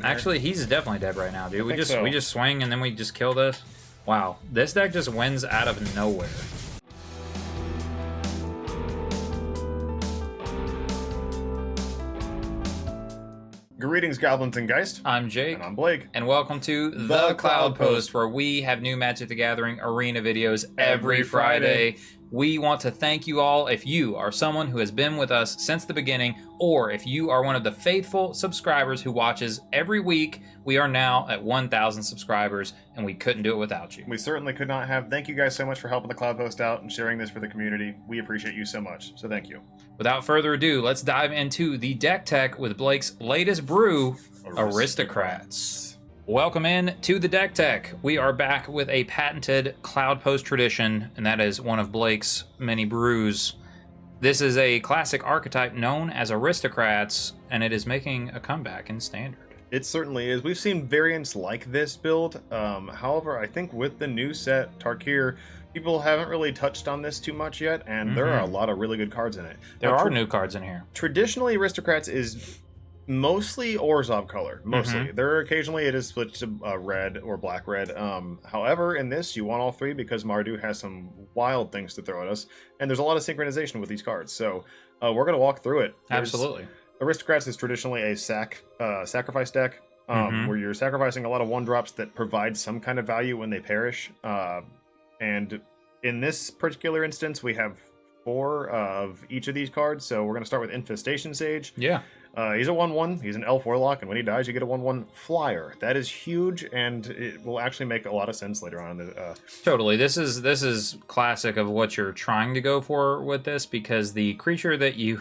there. Actually, he's definitely dead right now, dude. We just swing and then we just kill this. Wow, this deck just wins out of nowhere. Greetings, Goblins and Geist. I'm Jake. And I'm Blake. And welcome to The Cloudpost, where we have new Magic the Gathering arena videos every Friday. We want to thank you all if you are someone who has been with us since the beginning, or if you are one of the faithful subscribers who watches every week. We are now at 1,000 subscribers, and we couldn't do it without you. We certainly could not have. Thank you guys so much for helping the Cloudpost out and sharing this for the community. We appreciate you so much, so thank you. Without further ado, let's dive into the deck tech with Blake's latest brew, Aristocrats. Welcome in to the deck tech. We are back with a patented Cloudpost tradition, and that is one of Blake's many brews. This is a classic archetype known as Aristocrats, and it is making a comeback in Standard. It certainly is. We've seen variants like this build. However, I think with the new set, Tarkir, people haven't really touched on this too much yet, and there are a lot of really good cards in it. There are new cards in here. Traditionally, Aristocrats is mostly Orzhov color. Mostly. Occasionally it is split to red or black-red. However, in this, you want all three because Mardu has some wild things to throw at us, and there's a lot of synchronization with these cards. So we're going to walk through it. Absolutely. Aristocrats is traditionally a sacrifice deck, where you're sacrificing a lot of 1-drops that provide some kind of value when they perish. And in this particular instance, we have 4 of each of these cards. So we're going to start with Infestation Sage. Yeah. He's a 1/1. He's an Elf Warlock, and when he dies, you get a 1/1 flyer. That is huge, and it will actually make a lot of sense later on. Totally. This is classic of what you're trying to go for with this, because the creature that you,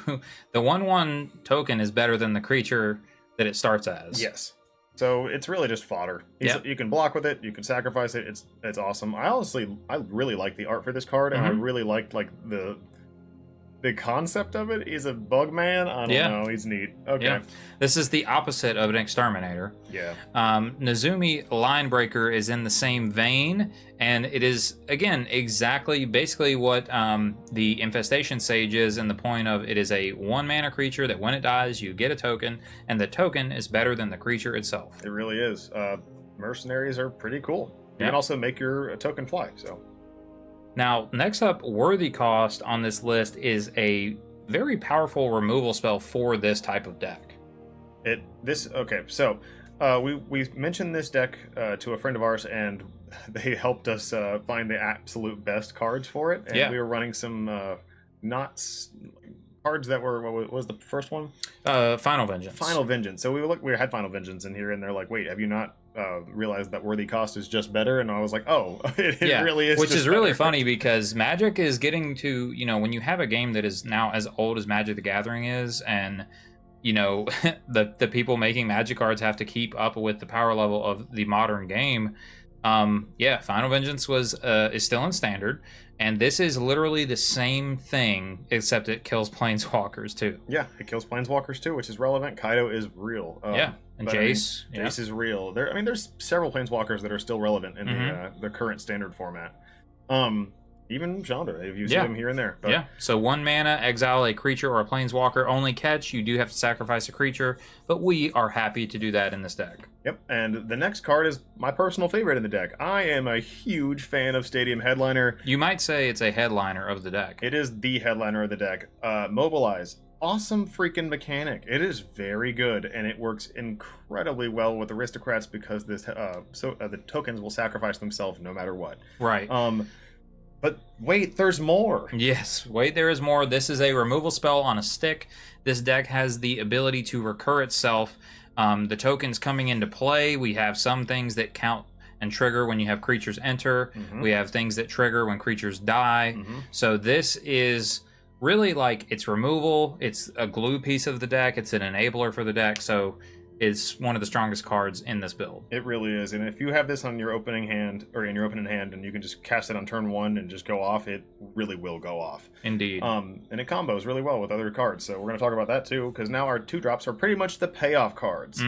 the 1/1 token is better than the creature that it starts as. Yes. So it's really just fodder. You can block with it. You can sacrifice it. It's awesome. I really like the art for this card, and I really liked the concept of it. He's a bug man. I don't know. He's neat. Okay. Yeah. This is the opposite of an exterminator. Yeah. Nezumi Linebreaker is in the same vein, and it is, again, basically what the Infestation Sage is, in the point of it is a 1-mana creature that when it dies, you get a token, and the token is better than the creature itself. It really is. Mercenaries are pretty cool. You can also make your token fly, so... Now, next up, worthy cost on this list is a very powerful removal spell for this type of deck. So we mentioned this deck to a friend of ours, and they helped us find the absolute best cards for it. And we were running some cards that were, what was the first one? Final Vengeance. Final Vengeance. So we had Final Vengeance in here, and they're like, wait, have you not realized that worthy cost is just better? And I was like, oh, it really is. Which just is really better. funny, because Magic is getting to, when you have a game that is now as old as Magic the Gathering is, and the people making Magic cards have to keep up with the power level of the modern game. Final Vengeance is still in Standard, and this is literally the same thing, except it kills Planeswalkers too. Yeah, it kills Planeswalkers too, which is relevant. Kaido is real. And Jace. Jace is real. There's several Planeswalkers that are still relevant in the current Standard format. Even Chandra, if you see them here and there. But... So 1 mana, exile a creature or a Planeswalker. Only catch, you do have to sacrifice a creature, but we are happy to do that in this deck. Yep, and the next card is my personal favorite in the deck. I am a huge fan of Stadium Headliner. You might say it's a headliner of the deck. It is the headliner of the deck. Mobilize. Awesome freaking mechanic. It is very good, and it works incredibly well with Aristocrats because the tokens will sacrifice themselves no matter what. Right. But wait, there's more. Yes, wait, there is more. This is a removal spell on a stick. This deck has the ability to recur itself. The tokens coming into play, we have some things that count and trigger when you have creatures enter. We have things that trigger when creatures die. So this is really it's removal. It's a glue piece of the deck. It's an enabler for the deck. So it's one of the strongest cards in this build. It really is. And if you have this on your opening hand, or in your opening hand, and you can just cast it on turn 1 and just go off, it really will go off. Indeed. And it combos really well with other cards. So we're going to talk about that too, because now our 2-drops are pretty much the payoff cards.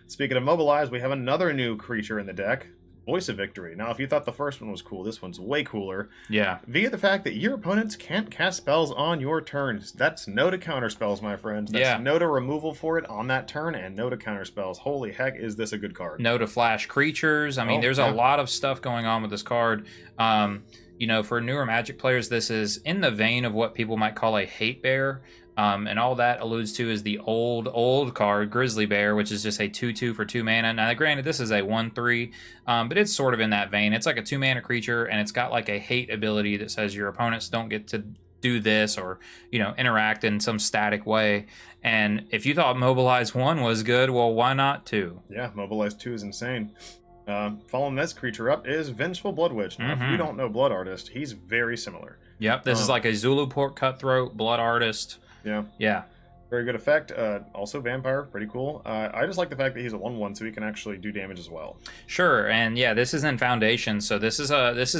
Speaking of Mobilize, we have another new creature in the deck. Voice of Victory. Now, if you thought the first one was cool, this one's way cooler. Yeah. Via the fact that your opponents can't cast spells on your turns. That's no to counter spells, my friends. That's no to removal for it on that turn, and no to counter spells. Holy heck, is this a good card. No to flash creatures. I mean, there's a lot of stuff going on with this card. You know, for newer Magic players, this is in the vein of what people might call a hate bear. And all that alludes to is the old card, Grizzly Bear, which is just a 2/2 for 2 mana. Now, granted, this is a 1/3, but it's sort of in that vein. It's like a 2 mana creature, and it's got like a hate ability that says your opponents don't get to do this or, you know, interact in some static way. And if you thought Mobilize 1 was good, well, why not 2? Yeah, Mobilize 2 is insane. Following this creature up is Vengeful Blood Witch. Now, if you don't know Blood Artist, he's very similar. Yep, this is like a Zulu Port Cutthroat, Blood Artist. Yeah. Very good effect. Also Vampire, pretty cool. I just like the fact that he's a 1/1, so he can actually do damage as well. Sure, and yeah, this is in Foundation, so this is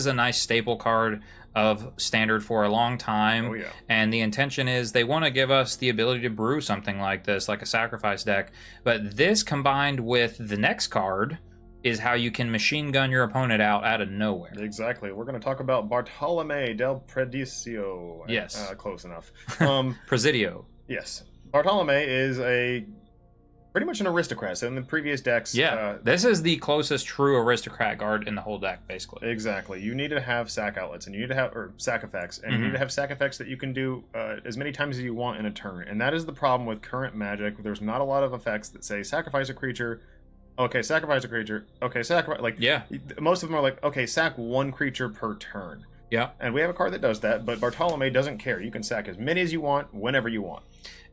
a nice staple card of Standard for a long time. Oh yeah. And the intention is they want to give us the ability to brew something like this, like a sacrifice deck. But this combined with the next card is how you can machine gun your opponent out of nowhere. Exactly. We're going to talk about Bartolome del Presidio. Yes. Close enough. Presidio. Yes. Bartolome is pretty much an aristocrat. So in the previous decks... Yeah, this is the closest true aristocrat card in the whole deck, basically. Exactly. You need to have sack outlets, and you need to have... or sack effects, and you need to have sack effects that you can do as many times as you want in a turn. And that is the problem with current Magic. There's not a lot of effects that say sacrifice a creature... Okay, sacrifice a creature. Okay, sacrifice... Like, yeah. Most of them are like, okay, sack one creature per turn. Yeah. And we have a card that does that, but Bartolome doesn't care. You can sack as many as you want, whenever you want.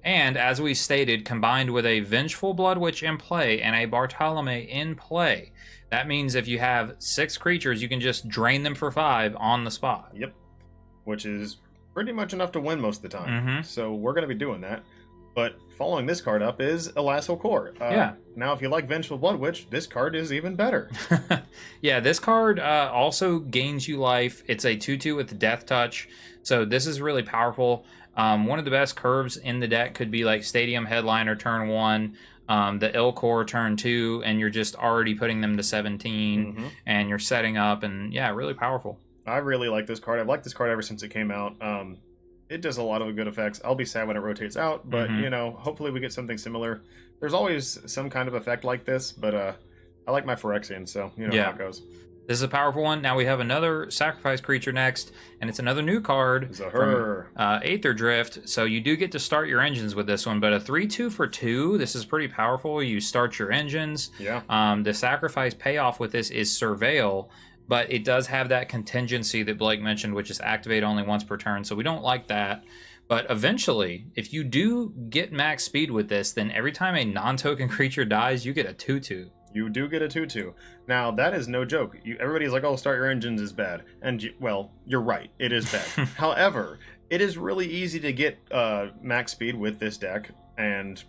And, as we stated, combined with a Vengeful Blood Witch in play and a Bartolome in play, that means if you have 6 creatures, you can just drain them for 5 on the spot. Yep. Which is pretty much enough to win most of the time. So we're going to be doing that. But following this card up is Elasso Core. Now, if you like Vengeful Blood Witch, this card is even better. Yeah, this card also gains you life. It's a 2/2 with Death Touch, so this is really powerful. One of the best curves in the deck could be like Stadium Headliner turn 1, the Ill Core turn 2, and you're just already putting them to 17, and you're setting up, and yeah, really powerful. I really like this card. I've liked this card ever since it came out. It does a lot of good effects. I'll be sad when it rotates out, but, you know, hopefully we get something similar. There's always some kind of effect like this, but I like my Phyrexian, so you know how it goes. This is a powerful one. Now we have another sacrifice creature next, and it's another new card from Aether Drift. So you do get to start your engines with this one, but a 3/2 for 2. This is pretty powerful. You start your engines. Yeah. The sacrifice payoff with this is Surveil, but it does have that contingency that Blake mentioned, which is activate only once per turn. So we don't like that. But eventually, if you do get max speed with this, then every time a non-token creature dies, you get a 2/2. You do get a 2/2. Now, that is no joke. Everybody's like, oh, start your engines is bad. And, well, you're right. It is bad. However, it is really easy to get max speed with this deck. And,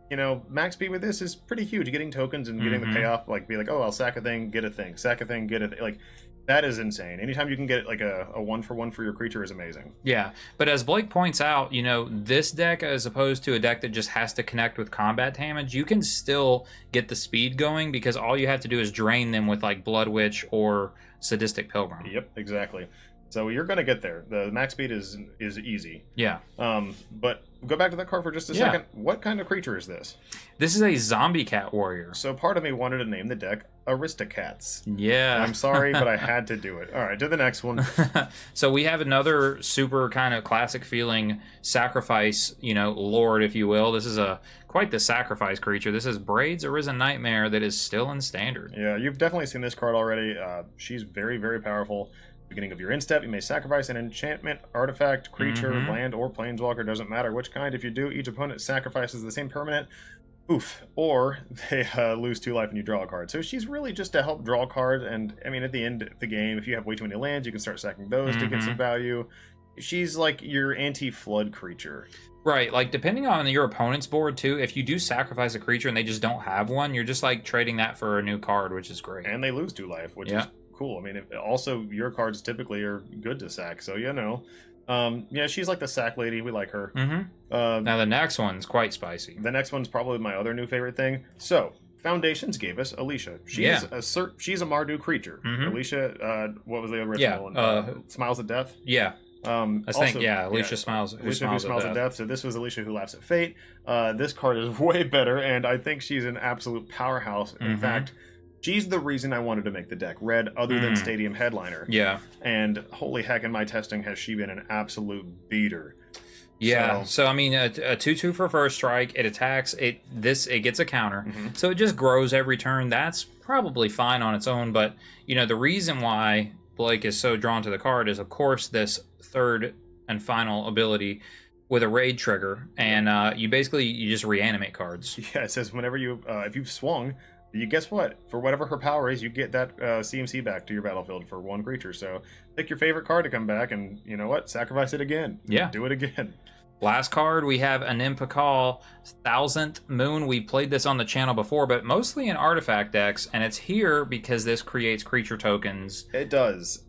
you know, max speed with this is pretty huge. Getting tokens and getting the payoff, like, be like, oh, I'll sack a thing, get a thing. Sack a thing, get a thing. Like, that is insane. Anytime you can get like a 1-for-1 for your creature is amazing. Yeah, but as Blake points out, you know, this deck, as opposed to a deck that just has to connect with combat damage, you can still get the speed going because all you have to do is drain them with like Blood Witch or Sadistic Pilgrim. Yep, exactly. So you're going to get there. The max speed is easy. Yeah. But go back to that card for just a second. What kind of creature is this? This is a zombie cat warrior. So part of me wanted to name the deck Aristocrats. Yeah. I'm sorry, but I had to do it. All right, to the next one. So we have another super kind of classic feeling sacrifice, you know, lord, if you will. This is quite the sacrifice creature. This is Braid's Arisen Nightmare that is still in Standard. Yeah, you've definitely seen this card already. She's very, very powerful. Beginning of your end step, you may sacrifice an enchantment, artifact, creature, land, or planeswalker. Doesn't matter which kind. If you do, each opponent sacrifices the same permanent. Oof. Or they lose 2 life and you draw a card. So she's really just to help draw cards. And, I mean, at the end of the game, if you have way too many lands, you can start sacking those to get some value. She's like your anti-flood creature. Right, like depending on your opponent's board too, if you do sacrifice a creature and they just don't have one, you're just like trading that for a new card, which is great. And they lose 2 life, which is cool. I mean, also your cards typically are good to sack, so you know. Yeah, she's like the sack lady. We like her. Now the next one's quite spicy. The next one's probably my other new favorite thing. So Foundations gave us Alicia. She's a Mardu creature. Alicia, what was the original one? Smiles at Death. Yeah. Alicia Smiles. Alicia who smiles at death. So this was Alicia who laughs at fate. This card is way better, and I think she's an absolute powerhouse. In fact, she's the reason I wanted to make the deck red, other than Stadium Headliner. Yeah. And holy heck, in my testing, has she been an absolute beater. Yeah, so I mean, a 2/2 for first strike. It attacks. It gets a counter, so it just grows every turn. That's probably fine on its own, but the reason why Blake is so drawn to the card is, of course, this third and final ability with a raid trigger, and you just reanimate cards. Yeah, it says whenever if you've swung, you guess what? For whatever her power is, you get that CMC back to your battlefield for one creature. So pick your favorite card to come back, and you know what? Sacrifice it again. Yeah, do it again. Last card, we have Anim Pakal, 1000th Moon. We played this on the channel before, but mostly in artifact decks, and it's here because this creates creature tokens. It does.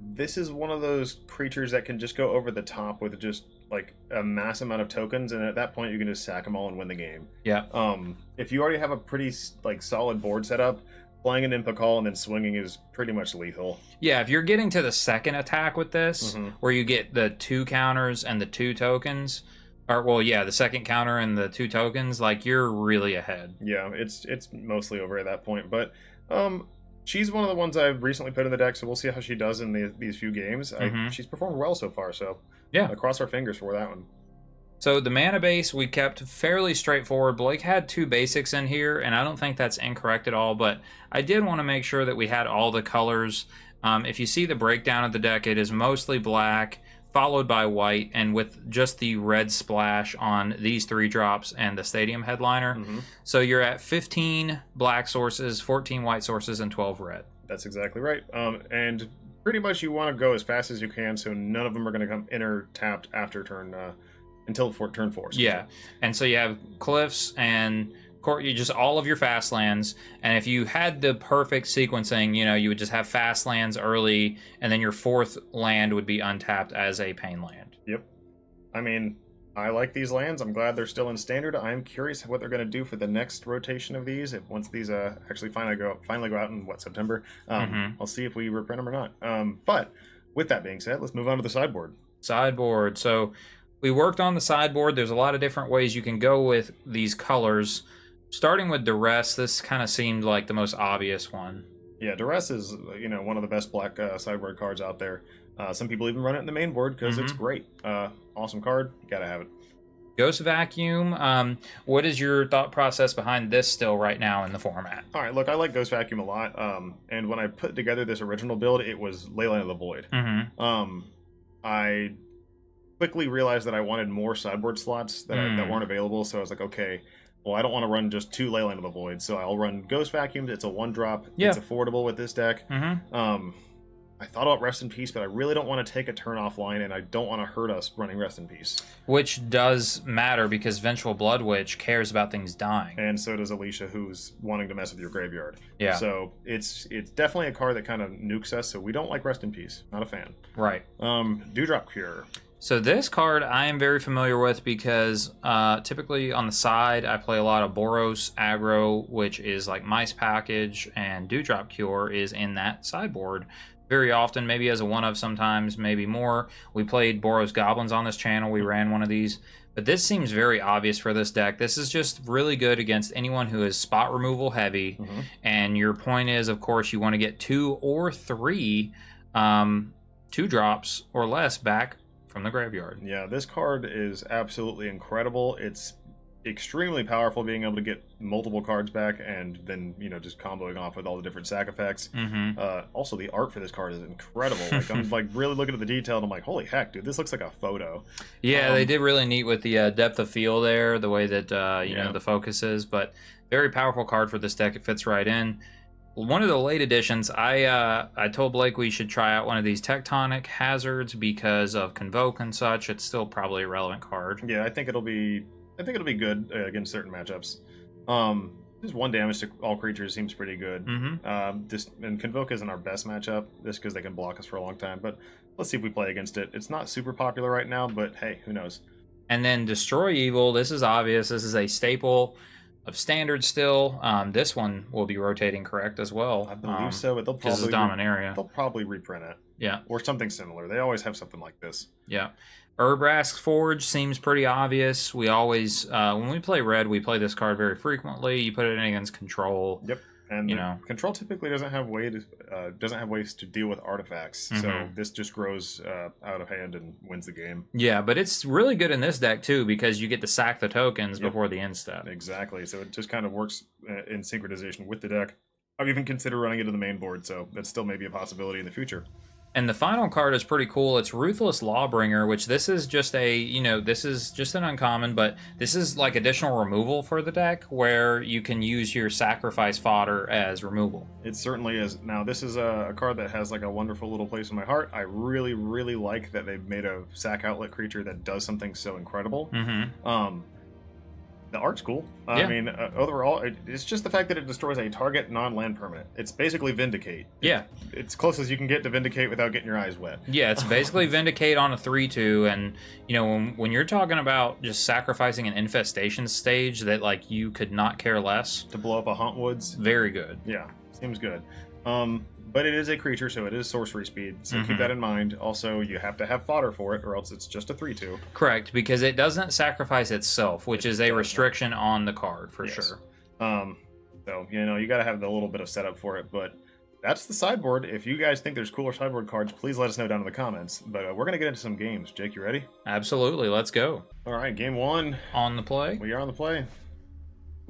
This is one of those creatures that can just go over the top with just like a mass amount of tokens, and at that point you can just sack them all and win the game. Yeah. If you already have a pretty solid board setup, playing an Impacall and then swinging is pretty much lethal. Yeah, if you're getting to the second attack with this, where you get the 2 counters and the 2 tokens, the second counter and the 2 tokens, you're really ahead. Yeah, it's mostly over at that point, but she's one of the ones I've recently put in the deck, so we'll see how she does in these few games. She's performed well so far, so yeah, cross our fingers for that one. So the mana base we kept fairly straightforward. Blake had 2 basics in here, and I don't think that's incorrect at all, but I did want to make sure that we had all the colors. If you see the breakdown of the deck, it is mostly black, followed by white, and with just the red splash on these 3 drops and the Stadium Headliner. So you're at 15 black sources, 14 white sources, and 12 red. That's exactly right. And pretty much you want to go as fast as you can, so none of them are going to come enter tapped after turn until turn 4. Yeah, and so you have cliffs and just all of your fast lands, and if you had the perfect sequencing, you would just have fast lands early, and then your 4th land would be untapped as a pain land. Yep. I mean, I like these lands. I'm glad they're still in standard. I'm curious what they're going to do for the next rotation of these. Once these actually finally go out in September. I'll see if we reprint them or not. But with that being said, let's move on to the sideboard. So we worked on the sideboard. There's a lot of different ways you can go with these colors. Starting with Duress, this kind of seemed like the most obvious one. Yeah, Duress is one of the best black sideboard cards out there. Some people even run it in the main board because it's great. Awesome card. You gotta have it. Ghost Vacuum. What is your thought process behind this still right now in the format? All right, look, I like Ghost Vacuum a lot. And when I put together this original build, it was Leyline of the Void. I quickly realized that I wanted more sideboard slots that weren't available, so I was like, okay, well, I don't want to run just 2 Leyline of the Void, so I'll run Ghost Vacuum. It's a 1-drop. Yeah. It's affordable with this deck. I thought about Rest in Peace, but I really don't want to take a turn offline, and I don't want to hurt us running Rest in Peace. Which does matter, because Vengeful Blood Witch cares about things dying. And so does Alicia, who's wanting to mess with your graveyard. Yeah. So it's definitely a card that kind of nukes us, so we don't like Rest in Peace. Not a fan. Right. Dewdrop Cure. So this card I am very familiar with because typically on the side I play a lot of Boros Aggro, which is like Mice Package, and Dewdrop Cure is in that sideboard very often, maybe as a one-of sometimes, maybe more. We played Boros Goblins on this channel. We ran one of these. But this seems very obvious for this deck. This is just really good against anyone who is spot removal heavy. And your point is, of course, you want to get 2 or 3 2-drops or less back from the graveyard. Yeah, this card is absolutely incredible. It's extremely powerful, being able to get multiple cards back and then just comboing off with all the different sack effects. Also, the art for this card is incredible. I'm really looking at the detail, and I'm like, holy heck, dude, this looks like a photo. Yeah, they did really neat with the depth of field there, the way that the focus is, but very powerful card for this deck. It fits right in. One of the late additions, I told Blake we should try out one of these Tectonic Hazards because of Convoke and such. It's still probably a relevant card. Yeah, I think it'll be good against certain matchups. Just 1 damage to all creatures seems pretty good. And Convoke isn't our best matchup, just because they can block us for a long time. But let's see if we play against it. It's not super popular right now, but hey, who knows? And then Destroy Evil. This is obvious. This is a staple. of standard still. This one will be rotating, correct, as well. I believe so, but they'll This is probably Dominaria. they'll probably reprint it. Yeah. Or something similar. They always have something like this. Yeah. Urbrask Forge seems pretty obvious. We always, when we play red, we play this card very frequently. You put it in against control. Yep. And control typically doesn't have ways to deal with artifacts, so this just grows out of hand and wins the game. Yeah, but it's really good in this deck too because you get to sack the tokens before the end step. Exactly. So it just kind of works in synchronization with the deck. I've even considered running it to the main board, so that still may be a possibility in the future. And the final card is pretty cool. It's Ruthless Lawbringer, which this is just this is just an uncommon, but this is like additional removal for the deck where you can use your sacrifice fodder as removal. It certainly is. Now, this is a card that has like a wonderful little place in my heart. I really, really like that they've made a sack outlet creature that does something so incredible. The art's cool. I mean, overall, it's just the fact that it destroys a target non-land permanent. It's basically Vindicate. Yeah. It's close as you can get to Vindicate without getting your eyes wet. Yeah, it's basically Vindicate on a 3/2, and, you know, when you're talking about just sacrificing an infestation stage that, like, you could not care less. To blow up a Hauntwoods. Very good. Yeah, seems good. But it is a creature, so it is sorcery speed, so keep that in mind. Also, you have to have fodder for it, or else it's just a 3/2. Correct, because it doesn't sacrifice itself, which is a restriction on the card, for sure. So, you know, you got to have the little bit of setup for it, but that's the sideboard. If you guys think there's cooler sideboard cards, please let us know down in the comments. But we're going to get into some games. Jake, you ready? Absolutely, let's go. All right, game one. On the play? We are on the play.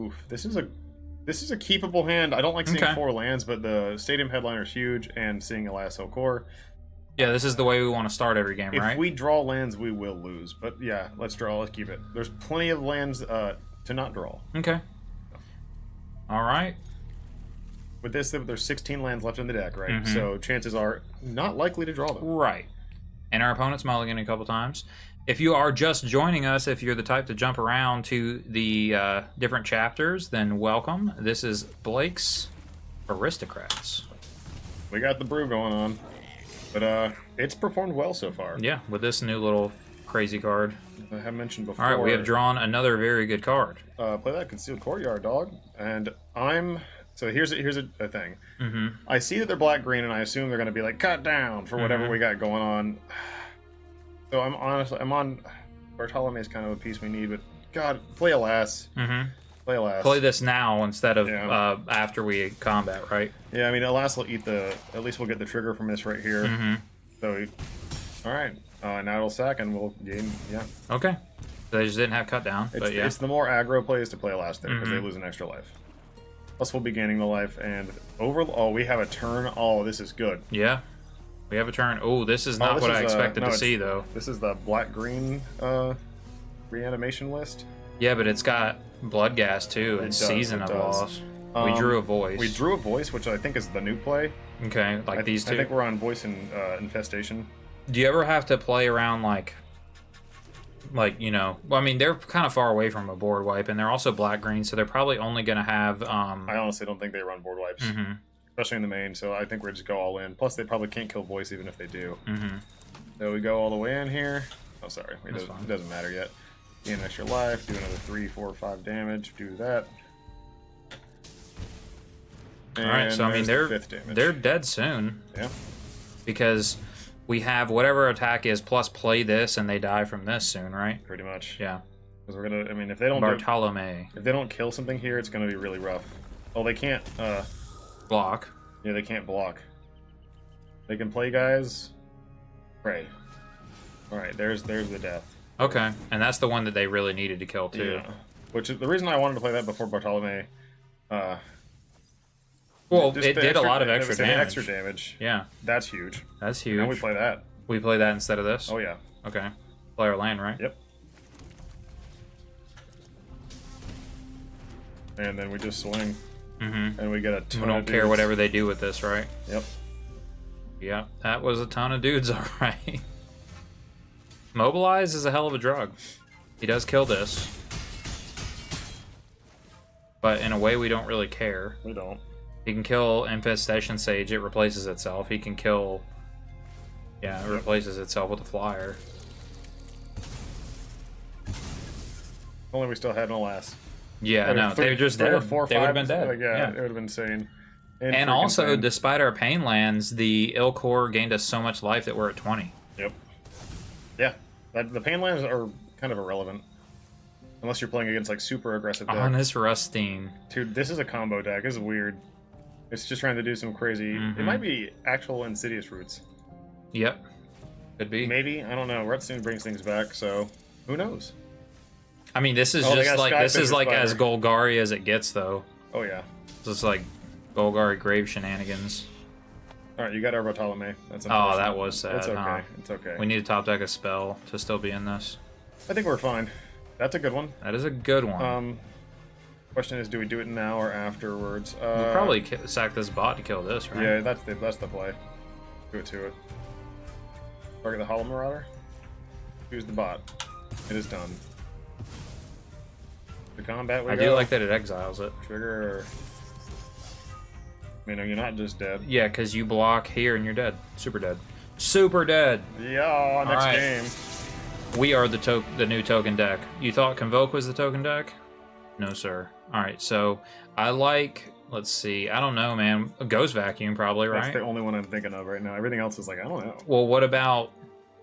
Oof, this is a keepable hand. I don't like seeing 4 lands, but the Stadium Headliner is huge, and seeing a Last Hill Core. Yeah, this is the way we want to start every game, right? If we draw lands, we will lose. But yeah, let's draw. Let's keep it. There's plenty of lands to not draw. Okay. All right. With this, there's 16 lands left in the deck, right? So chances are not likely to draw them. Right. And our opponent's mulligan a couple times. If you are just joining us, if you're the type to jump around to the different chapters, then welcome. This is Blake's Aristocrats. We got the brew going on, but it's performed well so far. Yeah, with this new little crazy card. I have mentioned before. All right, we have drawn another very good card. Play that Concealed Courtyard, dog. And so here's a thing. I see that they're black-green, and I assume they're going to be like, cut down for whatever we got going on. So I'm on Bartolome's kind of a piece we need, but God, play Alas. Play Alas. Play this now instead of after we combat, right? Yeah, I mean, Alas will eat at least we'll get the trigger from this right here. So, all right. Now it'll sack and we'll gain, Okay. So they just didn't have cut down, but yeah. It's the more aggro plays to play Alas there, because they lose an extra life. Plus we'll be gaining the life, and we have a turn. Oh, this is good. Yeah. We have a turn. Oh, this is not what I expected to see, though. This is the black-green reanimation list. Yeah, but it's got Blood Gas, too, and Season of Loss. We drew a Voice. We drew a Voice, which I think is the new play. Okay, like these two. I think we're on Voice and Infestation. Do you ever have to play around, like, you know... Well, I mean, they're kind of far away from a board wipe, and they're also black-green, so they're probably only going to have... I honestly don't think they run board wipes. Especially in the main, so I think we're just go all in. Plus, they probably can't kill Voice even if they do. So we go all the way in here. Oh, sorry. It doesn't matter yet. Gain an extra life, do another 3, 4, 5 damage, do that. And all right, so I mean, they're dead soon. Yeah. Because we have whatever attack is plus play this, and they die from this soon, right? Pretty much. Yeah. Because we're gonna. I mean, if they don't if they don't kill something here, it's gonna be really rough. Oh, they can't. Block. Yeah, they can't block. They can play guys. Pray. All right, there's the death. Okay, and that's the one that they really needed to kill too. Yeah. Which is the reason I wanted to play that before Bartolome. Well, it did a lot of extra damage. Extra damage. Yeah. That's huge. That's huge. And we play that. We play that instead of this? Oh, yeah. Okay. Play our land, right? Yep. And then we just swing. And we get a ton We don't care whatever they do with this, right? Yep. Yeah, that was a ton of dudes, alright. Mobilize is a hell of a drug. He does kill this. But in a way we don't really care. We don't. He can kill Infestation Sage, it replaces itself. He can kill... Yeah, it replaces itself with a flyer. If only we still had an Alas. Yeah, no, they're just three dead. or four, They would have been fives, dead. Like, yeah, it would have been insane. And freaking also, insane. despite our pain lands, the ill core gained us so much life that we're at 20. Yep. Yeah, the pain lands are kind of irrelevant. Unless you're playing against like super aggressive decks. Honest Rustine. Dude, this is a combo deck. This is weird. It's just trying to do some crazy... It might be actual Insidious Roots. Yep. Could be. Maybe. I don't know. Rustine brings things back, so who knows? I mean, this is just like... This is like as Golgari as it gets, though. Oh, yeah. This is like Golgari grave shenanigans. Alright, you got our Bartolome. That's oh, that was sad, It's okay. huh? It's okay. We need to top deck a spell to still be in this. I think we're fine. That's a good one. That is a good one. Question is, do we do it now or afterwards? We'll probably sack this bot to kill this, right? Yeah, that's the play. Do it to it. Target the Hollow Marauder. Choose the bot. It is done. The combat we I go. do like that it exiles it. Trigger. I mean, you're not just dead. Yeah, because you block here and you're dead. Super dead. Super dead. Yeah, next right. game. We are the new token deck. You thought Convoke was the token deck? No, sir. All right, so I like. Let's see. I don't know, man. A Ghost Vacuum, probably, right? That's the only one I'm thinking of right now. Everything else is like, I don't know. Well, what about?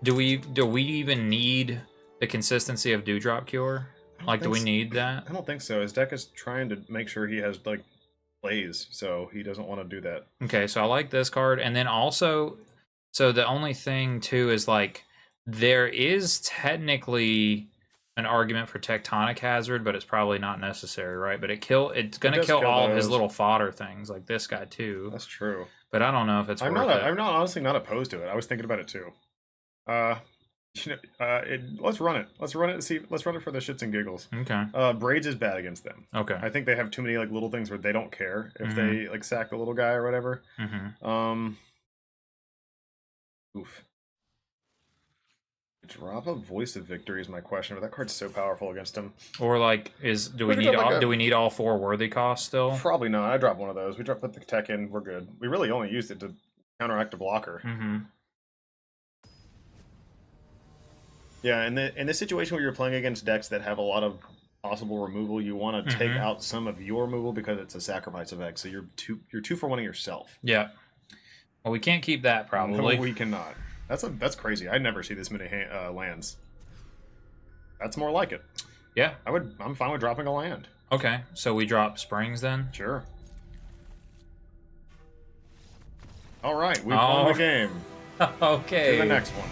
Do we even need the consistency of Dewdrop Cure? Like, do we need that? I don't think so. His deck is trying to make sure he has like plays, so he doesn't want to do that. Okay, so I like this card, and then also, so the only thing too is like there is technically an argument for Tectonic Hazard, but it's probably not necessary, right? But it's gonna kill all of his little fodder things, like this guy too. That's true. But I don't know if it's worth it. I'm not honestly not opposed to it. I was thinking about it too. Let's run it. Let's run it and see. Let's run it for the shits and giggles. Okay. Braids is bad against them. Okay. I think they have too many like little things where they don't care if they like sack the little guy or whatever. Oof. Drop a Voice of Victory is my question, but that card's so powerful against him. Or like, do we need all 4 worthy costs still? Probably not. I dropped one of those. We put the tech in. We're good. We really only used it to counteract a blocker. Yeah, and in this situation where you're playing against decks that have a lot of possible removal, you want to take out some of your removal because it's a sacrifice of X. So you're two for one of yourself. Yeah. Well, we can't keep that probably. No, we cannot. That's crazy. I never see this many lands. That's more like it. Yeah. I'm fine with dropping a land. Okay, so we drop Springs then? Sure. All right, we won the game. Okay. To the next one.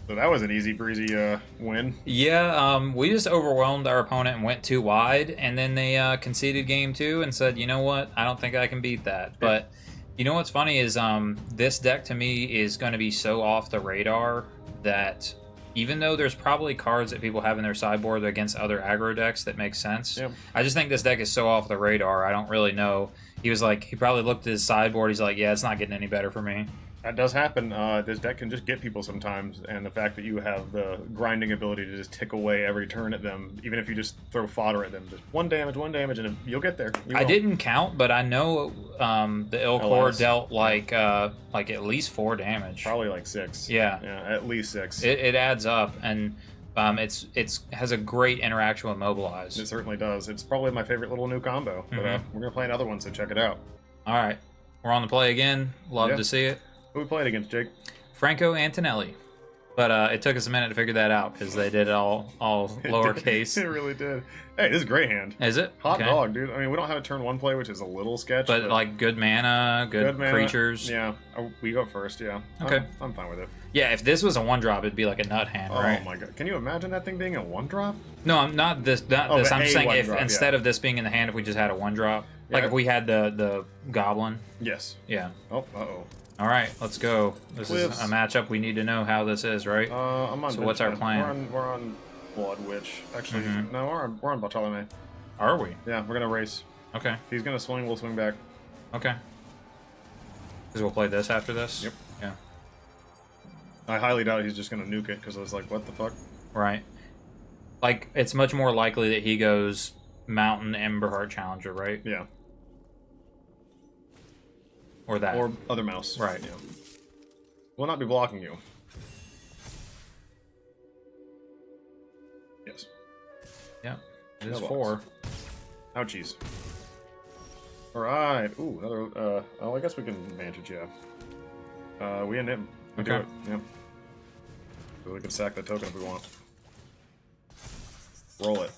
So that was an easy breezy win. Yeah, we just overwhelmed our opponent and went too wide, and then they conceded game 2 and said, you know what, I don't think I can beat that. But you know what's funny is this deck to me is going to be so off the radar that even though there's probably cards that people have in their sideboard against other aggro decks that make sense, I just think this deck is so off the radar, I don't really know. He probably looked at his sideboard, he's like, yeah, it's not getting any better for me. That does happen. This deck can just get people sometimes, and the fact that you have the grinding ability to just tick away every turn at them, even if you just throw fodder at them, just one damage, and you'll get there. I didn't count, but I know the ill core dealt like at least 4 damage. Probably like 6. Yeah, at least 6. It adds up, and it's has a great interaction with Mobilize. It certainly does. It's probably my favorite little new combo. But we're gonna play another one, so check it out. All right, we're on the play again. Love to see it. Who we playing against, Jake? Franco Antonelli. But it took us a minute to figure that out because they did it all lowercase. It really did. Hey, this is a great hand. Is it? Hot dog, dude. I mean, we don't have a turn 1 play, which is a little sketch. But like good mana, good creatures. Yeah, we go first, yeah. Okay. I'm fine with it. Yeah, if this was a 1-drop, it'd be like a nut hand, right? Oh my god. Can you imagine that thing being a 1-drop? No, I'm not this. I'm just saying if instead of this being in the hand, if we just had a 1-drop. Like if we had the Goblin. Yes. Yeah. Oh, uh-oh. All right, let's go. This is a matchup. We need to know how this is, right? I'm on. So what's our plan? We're on Blood Witch. Actually, no, we're on Bartolome. Are we? Yeah, we're gonna race. Okay. If he's gonna swing, we'll swing back. Okay. Because we'll play this after this. Yep. Yeah. I highly doubt he's just gonna nuke it because I was like, what the fuck? Right. Like it's much more likely that he goes Mountain Emberheart Challenger, right? Yeah. Or that. Or other mouse. Right. Yeah. Will not be blocking you. Yes. Yeah. It is 4. Ouchies. Alright. Ooh, another, oh, I guess we can advantage, yeah. We end him. We do Okay. it, yeah. So we can sack the token if we want. Roll it.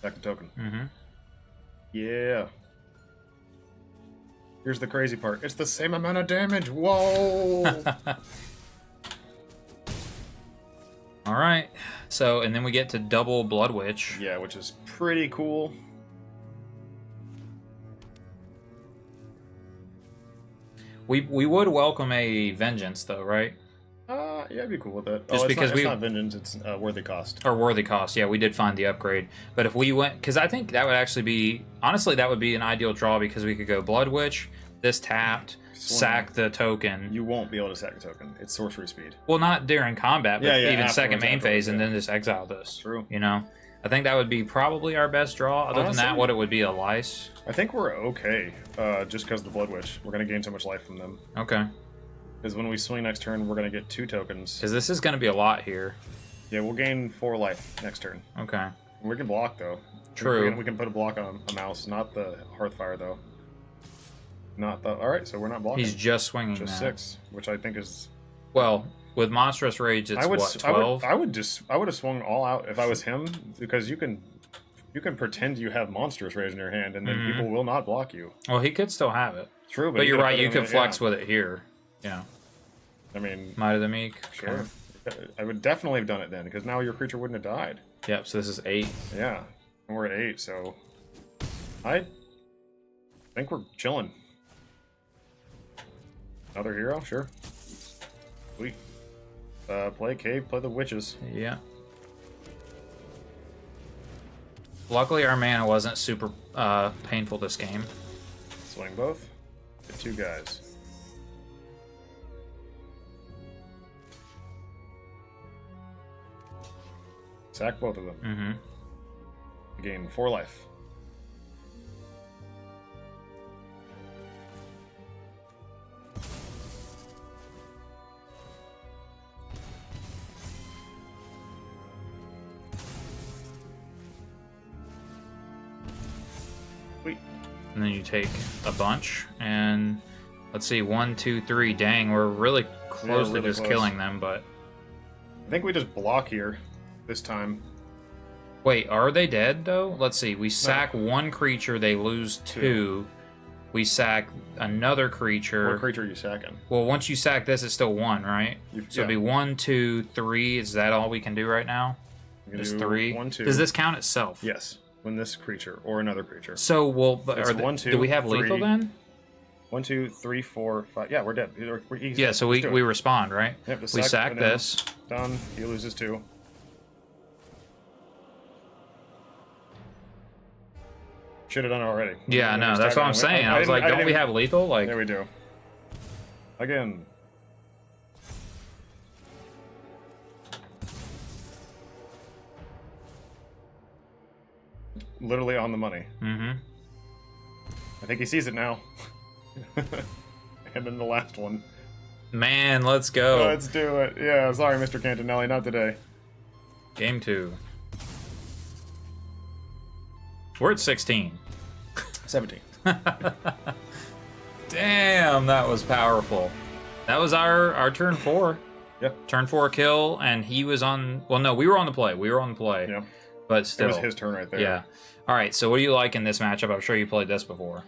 Sack the token. Mm-hmm. Yeah. Here's the crazy part. It's the same amount of damage. Whoa! All right. So, and then we get to double Blood Witch. Yeah, which is pretty cool. We would welcome a Vengeance, though, right? Yeah, I'd be cool with that. Just because it's not vengeance, it's worthy cost. Or Worthy Cost. Yeah, we did find the upgrade. But if we went... Because I think that would actually be... Honestly, that would be an ideal draw because we could go Blood Witch, this tapped, sack the token. You won't be able to sack the token. It's sorcery speed. Well, not during combat, but Yeah, even second main phase, and yeah. then just exile this. True. You know? I think that would be probably our best draw. Other than that, Honestly, what it would be a Lice. I think we're okay, just because of the Blood Witch. We're going to gain so much life from them. Okay. Because when we swing next turn, we're going to get 2 tokens. Because this is going to be a lot here. Yeah, we'll gain 4 life next turn. Okay. We can block, though. True. We can put a block on a mouse, not the Hearthfire, though. Not the... Alright, so we're not blocking. He's just swinging Just that. 6, which I think is... Well, with Monstrous Rage, it's what, 12? I would have swung all out if I was him, because you can pretend you have Monstrous Rage in your hand, and then people will not block you. Well, he could still have it. True, But you're right, you could flex with. with it here. Yeah. I mean, Might of the Meek. sure. Okay. I would definitely have done it then, because now your creature wouldn't have died. Yep, so this is 8. Yeah, and we're at 8, so I think we're chilling. Another hero, sure. Sweet. Play Cave, play the Witches. Yeah. Luckily, our mana wasn't super painful this game. Swing both. Get 2 guys. Sack both of them. Mm-hmm. Gain 4 life. Sweet. And then you take a bunch, and let's see, 1, 2, 3. Dang, we're really close to really just close. killing them, but... I think we just block here this time. Wait, are they dead, though? Let's see, we sack 1 creature, they lose 2. We sack another creature. What creature are you sacking? Well, once you sack this, it's still 1, right? So it'd be yeah. 1, 2, 3. Is that all we can do right now? You can Just do 3? 1, 2. Does this count itself? Yes. When this creature or another creature. So, well, but It's are they, 1, 2, do we have 3. lethal then? 1, 2, 3, 4, 5. Yeah, we're dead. We're easy. Yeah, so Let's do we it. respond, right? Yep, just We sack and then this. Done. He loses 2. Should have done it already. Yeah, When no, we that's started, what I'm saying. I was didn't- like, don't didn't we even- have lethal? Like, There we do. Again. Literally on the money. mm-hmm. I think he sees it now. And then the last one. Man, let's go. Let's do it. Yeah, sorry, Mr. Cantonelli, not today. Game 2. We're at 16. 17. Damn, that was powerful. That was our turn 4. Yep. Turn 4 kill, and he was on... Well, no, we were on the play. We were on the play. Yeah. But It still. was his turn right there. Yeah. All right, so what do you like in this matchup? I'm sure you played this before.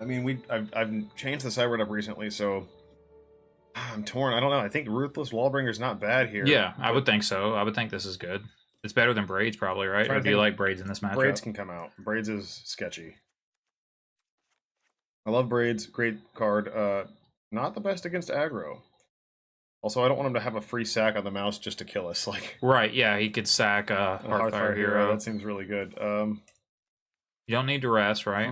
I mean, I've changed the sideboard up recently, so I'm torn. I don't know. I think Ruthless Wallbringer's not bad here. Yeah, I would think so. I would think this is good. It's better than Braids, probably, right? Trying Or to do you think- like Braids in this matchup? Braids can come out. Braids is sketchy. I love Braids. Great card. Not the best against aggro. Also, I don't want him to have a free sack on the mouse just to kill us. Like Right, yeah, he could sack a Hearthfire hero. That seems really good. You don't need duress, right?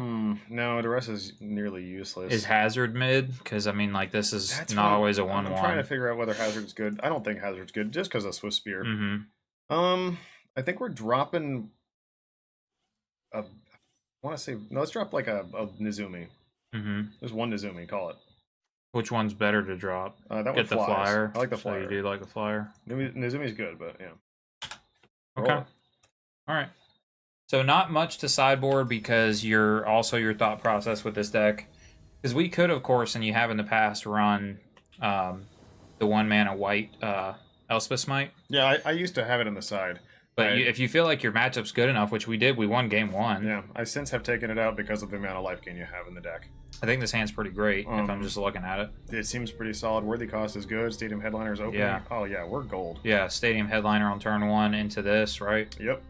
No, Duress is nearly useless. Is Hazard mid? Because, I mean, like, this is That's not what always a 1-1. I'm trying to figure out whether Hazard's good. I don't think Hazard's good just because of Swift Spear. Mm-hmm. I think we're dropping I want to say no. Let's drop like a Nizumi. Mm-hmm. There's one Nizumi. Call it. Which one's better to drop? That one Get the flies. flyer. I like the So flyer. you do like the flyer. Nizumi's good, but yeah. Okay. Roll it. All right. So not much to sideboard because your thought process with this deck, because we could, of course, and you have in the past, run the 1-mana white Elspeth Smite. Yeah, I used to have it on the side. But if you feel like your matchup's good enough, which we did, we won game 1. Yeah, I since have taken it out because of the amount of life gain you have in the deck. I think this hand's pretty great if I'm just looking at it. It seems pretty solid. Worthy cost is good. Stadium Headliner's open. Yeah. Oh, yeah, we're gold. Yeah, Stadium Headliner on turn 1 into this, right? Yep.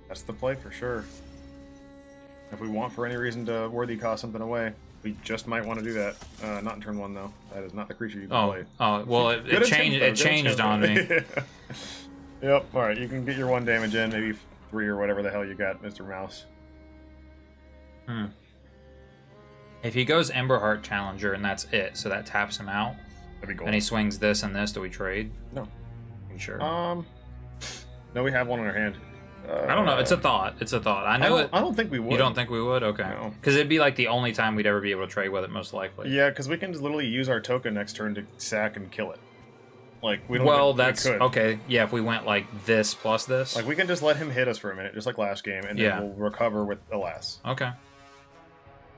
That's the play for sure. If we want for any reason to worthy cost something away, we just might want to do that. Not in turn 1, though. That is not the creature you can play. Oh, well, it changed on me. Yep. All right, you can get your 1 damage in, maybe 3 or whatever the hell you got, Mr. Mouse. If he goes Emberheart Challenger and that's it, so that taps him out, that'd be cool. And he swings this and this, do we trade? No. Sure. No, we have one in our hand. I don't know. It's a thought. It's a thought. I don't think we would. You don't think we would? Okay. No. Because it'd be like the only time we'd ever be able to trade with it, most likely. Yeah, because we can just literally use our token next turn to sack and kill it. Like we don't. Well, that's okay. Yeah, if we went like this plus this. Like we can just let him hit us for a minute, just like last game, and then we'll recover with Alas. Okay.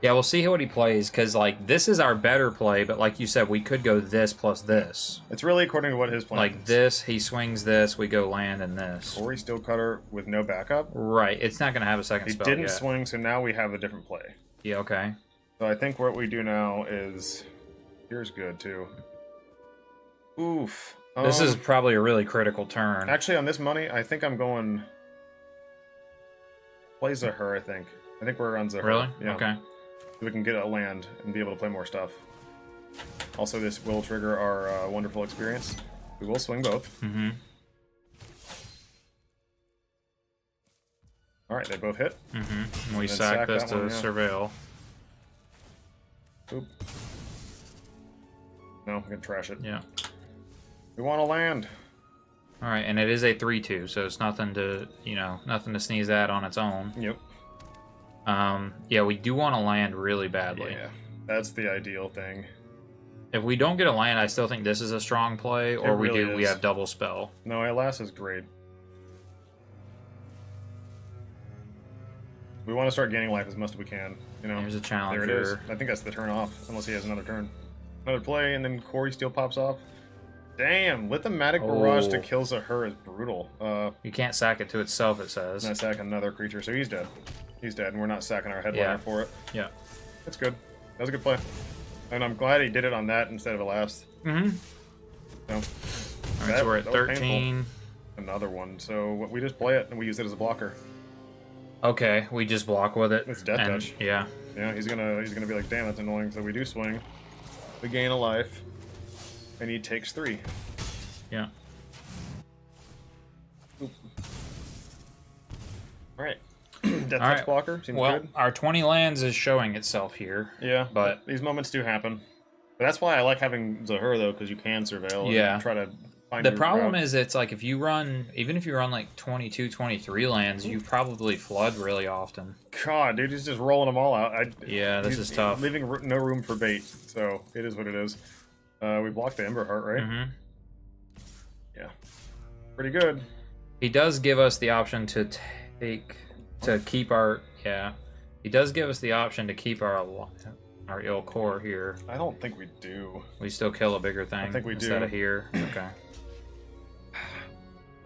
Yeah, we'll see what he plays, because like this is our better play, but like you said, we could go this plus this. It's really according to what his plan is. Like this, he swings this, we go land and this. Or he's still cutter with no backup. Right, it's not going to have a second spell yet. He didn't swing, so now we have a different play. Yeah, okay. So I think what we do now is... Here's good, too. Oof. This is probably a really critical turn. Actually, on this money, I think I'm going... Play Zahur, I think. I think we're on Zahur. Really? Yeah. Okay. We can get a land and be able to play more stuff. Also, this will trigger our wonderful experience. We will swing both. Mm-hmm. Alright, they both hit. Mm-hmm. And we sack this to surveil. Oop. No, I'm gonna trash it. Yeah. We want a land. Alright, and it is a 3/2, so it's nothing to, nothing to sneeze at on its own. Yep. Yeah, we do want to land really badly. Yeah, that's the ideal thing. If we don't get a land, I still think this is a strong play, or we have double spell. No, Alas is great. We want to start gaining life as much as we can. There's a challenger. There it is. I think that's the turn off, unless he has another turn. Another play, and then Corey Steel pops off. Damn, Lithomatic Barrage to kill Zahur is brutal. You can't sack it to itself, it says. And I sack another creature, so he's dead. He's dead, and we're not sacking our headliner for it. Yeah. That's good. That was a good play. And I'm glad he did it on that instead of a last. Mm-hmm. So, Alright, so we're at 13. Another one. So we just play it, and we use it as a blocker. Okay, we just block with it. It's Death Touch. Yeah. Yeah, he's gonna be like, damn, that's annoying. So we do swing. We gain a life. And he takes 3. Yeah. Oop. Alright. Death Touch blocker. Seems good. Our 20 lands is showing itself here. Yeah, but these moments do happen. But that's why I like having Zahur, though, because you can surveil and try to find the problem is it's like if you run like 22, 23 lands, you probably flood really often. God, dude, he's just rolling them all out. Yeah, this is tough. Leaving no room for bait, so it is what it is. We blocked the Emberheart, right? Mm-hmm. Yeah. Pretty good. He does give us the option to keep our... Yeah. He does give us the option to keep our ill core here. I don't think we do. We still kill a bigger thing I think we instead do. of here. Okay.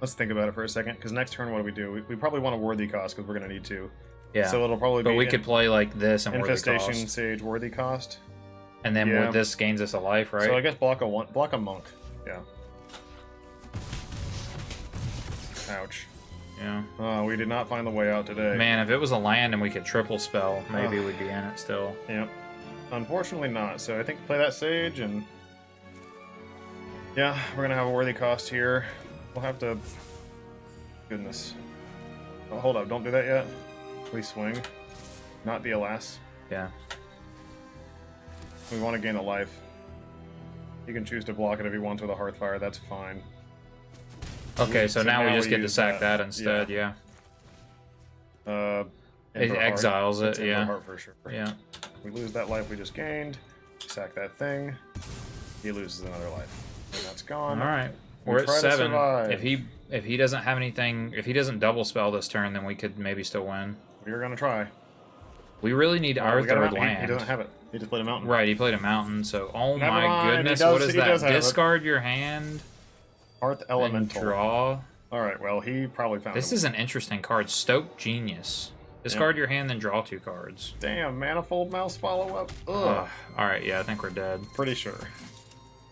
Let's think about it for a second, because next turn, what do? We probably want a worthy cost, because we're going to need to. Yeah. So it'll probably be... But we could play like this and Infestation, worthy cost. Sage, worthy cost. And then this gains us a life, right? So I guess block a monk. Yeah. Ouch. Yeah. We did not find the way out today. Man, if it was a land and we could triple spell, maybe we'd be in it still. Yep. Unfortunately not. So I think play that Sage and... Yeah, we're going to have a worthy cost here. We'll have to... Goodness. Oh, hold up, don't do that yet. Please swing. Not the Alas. Yeah. We want to gain a life. You can choose to block it if you want with a Hearthfire, that's fine. Okay, so now we just get to sack that instead, yeah. It exiles it, yeah. Heart for sure. Yeah. We lose that life we just gained. Sack that thing. He loses another life. And that's gone. Alright. We're at 7. if he doesn't have anything, if he doesn't double spell this turn, then we could maybe still win. We're gonna try. We really need our third land. He doesn't have it. He just played a mountain. Right, he played a mountain. So, oh Never my mind, goodness, he does- what is he does that? have it. Discard your hand Hearth and Elemental. draw. All right. Well, he probably found. This is an interesting card. Stoke Genius. Discard your hand, then draw 2 cards. Damn, Manifold Mouse follow up. Ugh. All right, yeah, I think we're dead. Pretty sure.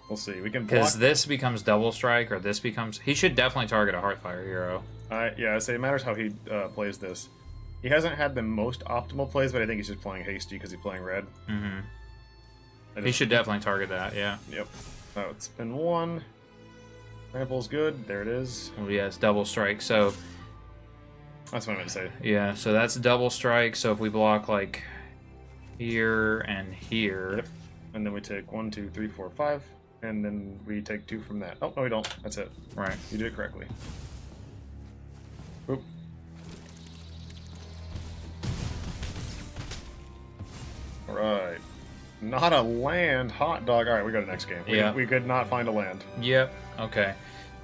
We'll see. We can block. Because this becomes double strike, or this becomes. He should definitely target a Heartfire hero. Yeah, I say it matters how he plays this. He hasn't had the most optimal plays, but I think he's just playing hasty because he's playing red. Mm-hmm. He should definitely target that. Yeah. Yep. Oh, it's been 1. Rample's good. There it is. Well, yeah, it's double strike. So. That's what I meant to say. Yeah, so that's double strike. So if we block like here and here. Yep. And then we take 1, 2, 3, 4, 5. And then we take 2 from that. Oh, no, we don't. That's it. Right. You did it correctly. Oop. Alright. Not a land. Hot dog. Alright, we got a next game. Yeah. We could not find a land. Yep. Okay.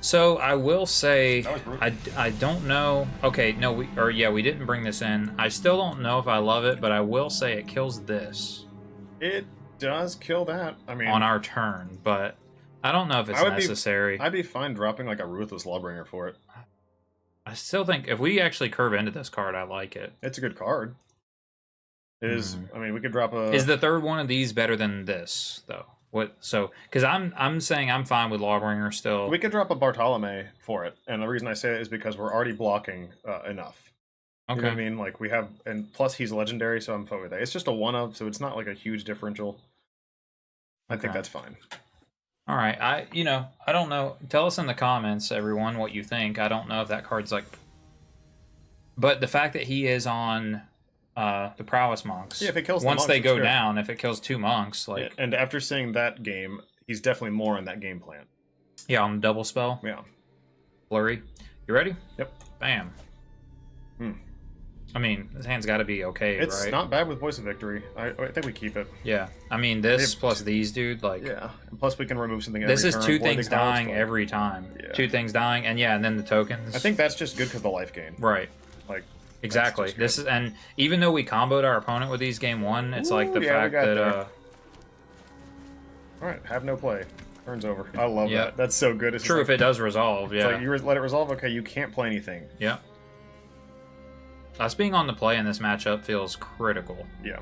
So I will say, That was brutal. I don't know. Okay, no, we didn't bring this in. I still don't know if I love it, but I will say it kills this It does kill that. I mean, on our turn, but I don't know if it's necessary. I'd be fine dropping like a Ruthless Lawbringer for it. I still think if we actually curve into this card, I like it. It's a good card. It is. I mean, we could drop a. Is the third one of these better than this though? What? So, because I'm saying I'm fine with Lawbringer still. We could drop a Bartolome for it, and the reason I say it is because we're already blocking enough. Okay. You know what I mean? Like we have, and plus he's legendary, so I'm fine with that. It's just a 1-of, so it's not like a huge differential. I think that's fine. All right. I don't know. Tell us in the comments, everyone, what you think. I don't know if that card's like. But the fact that he is on the Prowess monks. Yeah, if it kills once the monks, they go it's good. down, if it kills 2 monks, like And after seeing that game, he's definitely more in that game plan. yeah, on double spell, Yeah. flurry. You ready? Yep. Bam. Hmm. I mean, his hand's got to be okay, It's right? not bad with Voice of Victory. I think we keep it. Yeah. I mean, this plus these, dude. Like, Yeah. And plus, we can remove something. Every this is turn, 2 avoid the things cards, dying but- every time. Yeah. 2 things dying, and then the tokens. I think that's just good because of the life gain. right. Like Exactly. just This is, and even though we comboed our opponent with these game 1, it's like the Ooh, yeah, we fact got that there. All right, have no play. Turns over. I love Yeah. that. That's so good. It's true like, if it does resolve. It's Yeah. like you let it resolve. Okay, you can't play anything. Yeah. Us being on the play in this matchup feels critical. Yeah.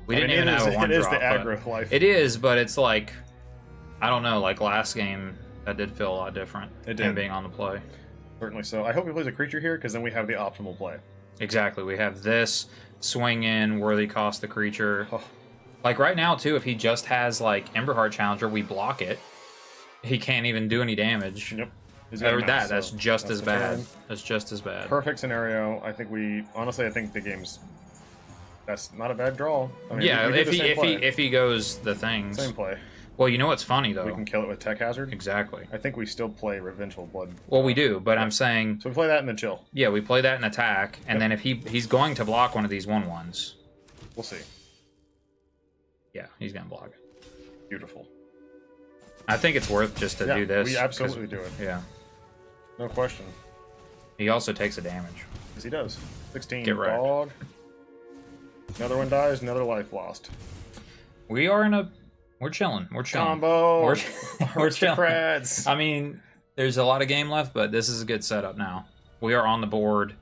We I didn't mean, even have a 1 It is drop. the but- aggro life. It is, but it's like, I don't know, like last game, that did feel a lot different. It Him did. being on the play. Certainly so. I hope he plays a creature here because then we have the optimal play. Exactly. We have this, swing in, worthy cost the creature. Oh. Like right now, too, if he just has like Emberheart Challenger, we block it. He can't even do any damage. Yep. He's got a Or mouse, that, so that's just as the bad. turn. That's just as bad. Perfect scenario. I think honestly, I think the game's. That's not a bad draw. I mean, Yeah, we did if the same play. if he goes the things. Same play. Well, you know what's funny though? We can kill it with Tech Hazard. Exactly. I think we still play Revengeful Blood. Well, we do, but I'm saying, So we play that and then chill. yeah, we play that in attack, and then if he's going to block one of these 1/1s. We'll see. Yeah, he's gonna block it. Beautiful. I think it's worth just to do this. We 'cause- absolutely do it. Yeah. No question. He also takes a damage. Yes, he does. 16. Get wrecked. Dog. Another one dies, another life lost. We are we're chilling. We're chilling. Combo. We're, we're chilling. Aristocrats. I mean, there's a lot of game left, but this is a good setup now. We are on the board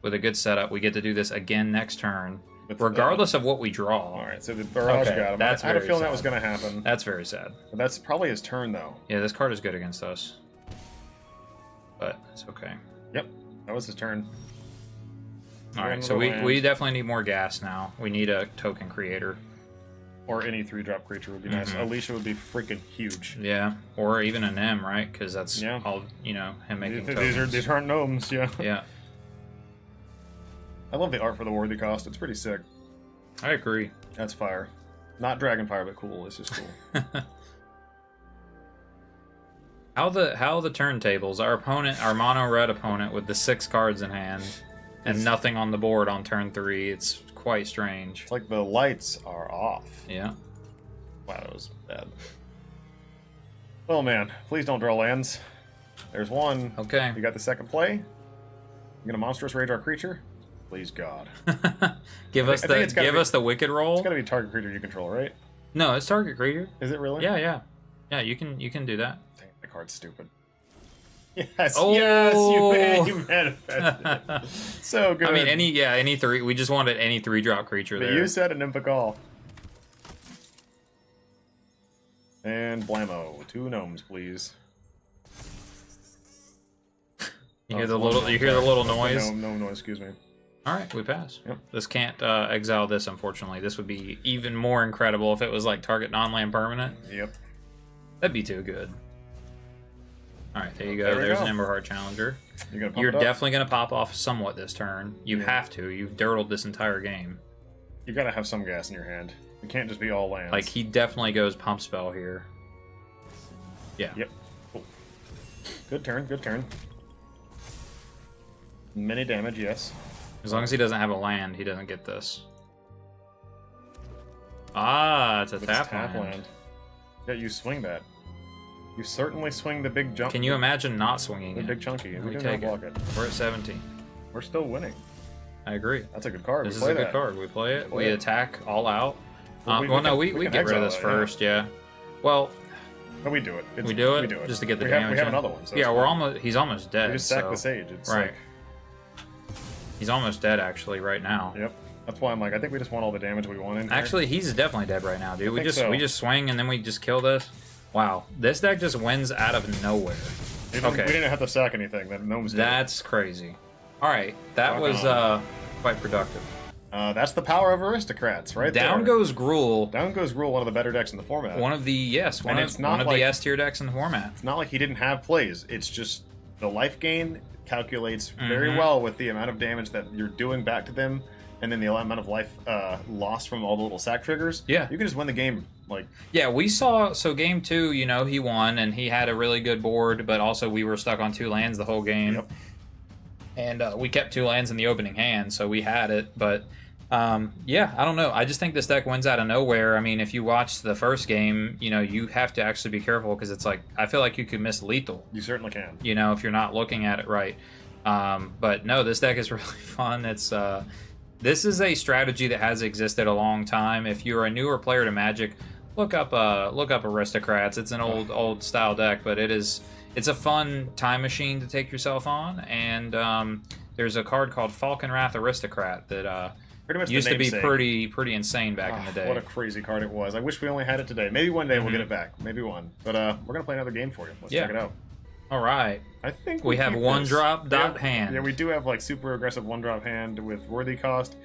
with a good setup. We get to do this again next turn, With, regardless of what we draw. All right, so the barrage Okay, got him. that's I had a very feeling that sad. was going to happen. That's very sad. But that's probably his turn, though. Yeah, this card is good against us. But it's okay. Yep, that was his turn. All One right, so little we land. definitely need more gas now. We need a token creator. Or any 3-drop creature would be nice. Mhm. Alicia would be freaking huge. Yeah, or even an M, right? Because that's Yeah. all, him making These aren't gnomes, yeah. Yeah, I love the art for the worthy cost. It's pretty sick. I agree. That's fire. Not dragon fire, but cool. It's just cool. How the turntables? Our opponent, our mono red opponent, with the 6 cards in hand and nothing on the board on turn 3. It's quite strange. It's like the lights are off. Yeah. Wow, that was bad. Oh man, please don't draw lands. There's one. Okay. You got the second play. You gonna monstrous rage our creature? Please God. give us the wicked roll. It's gotta be target creature you control, right? No, it's target creature. Is it really? Yeah. You can do that. Dang, the card's stupid. Yes, oh! yes, you manifested it. So good. I mean, any three. We just wanted any 3-drop creature but there. you said an Impicall. And blammo, 2 gnomes, please. You hear the little noise. No noise. Excuse me. All right, we pass. Yep. This can't exile this, unfortunately. This would be even more incredible if it was like target non-land permanent. Yep. That'd be too good. All right, there you go. There's an Emberheart Challenger. You're definitely going to pop off somewhat this turn. You have to. You've dirtled this entire game. You got to have some gas in your hand. It can't just be all lands. Like, he definitely goes Pump Spell here. Yeah. Yep. Cool. Good turn, good turn. Many damage, yes. As long as he doesn't have a land, he doesn't get this. Ah, it's a tap land. Yeah, you swing that. You certainly swing the big jump. Can you imagine not swinging the it? big chunky. We take block it. We're at 17. We're still winning. I agree. That's a good card. This is a good card. We play it. We attack all out. We get rid of this first. Yeah. Well. But we do it. We do it just to get the damage. We have another one. So yeah, he's almost dead. We just sack the sage. It's right. Like, he's almost dead actually right now. Yep. That's why I'm like, I think we just want all the damage we want in here. Actually, he's definitely dead right now, dude. We just swing and then we just kill this. Wow, this deck just wins out of nowhere. We didn't have to sack anything. That gnomes did. That's crazy. All right, that was quite productive. That's the power of Aristocrats, right Down there. goes Gruul. Down goes Gruul, one of the better decks in the format. One of the one of the S tier decks in the format. It's not like he didn't have plays. It's just the life gain calculates very well with the amount of damage that you're doing back to them, and then the amount of life lost from all the little sack triggers. Yeah, you can just win the game. Like, yeah, we saw. So game 2, you know, he won and he had a really good board, but also we were stuck on 2 lands the whole game. Yep. And we kept 2 lands in the opening hand, so we had it. But yeah, I don't know. I just think this deck wins out of nowhere. I mean, if you watch the first game, you know, you have to actually be careful because it's like, I feel like you could miss lethal. You certainly can. You know, if you're not looking at it right. But no, this deck is really fun. It's this is a strategy that has existed a long time. If you're a newer player to Magic, look up Aristocrats. It's an old style deck, but it's a fun time machine to take yourself on. And there's a card called Falcon Wrath Aristocrat that pretty much used to be pretty insane back in the day. What a crazy card it was. I wish we only had it today. Maybe one day we'll get it back. Maybe one. But we're gonna play another game for you. Let's check it out. All right. I think we have one drop dot hand. Yeah, we do have like super aggressive 1-drop hand with worthy cost.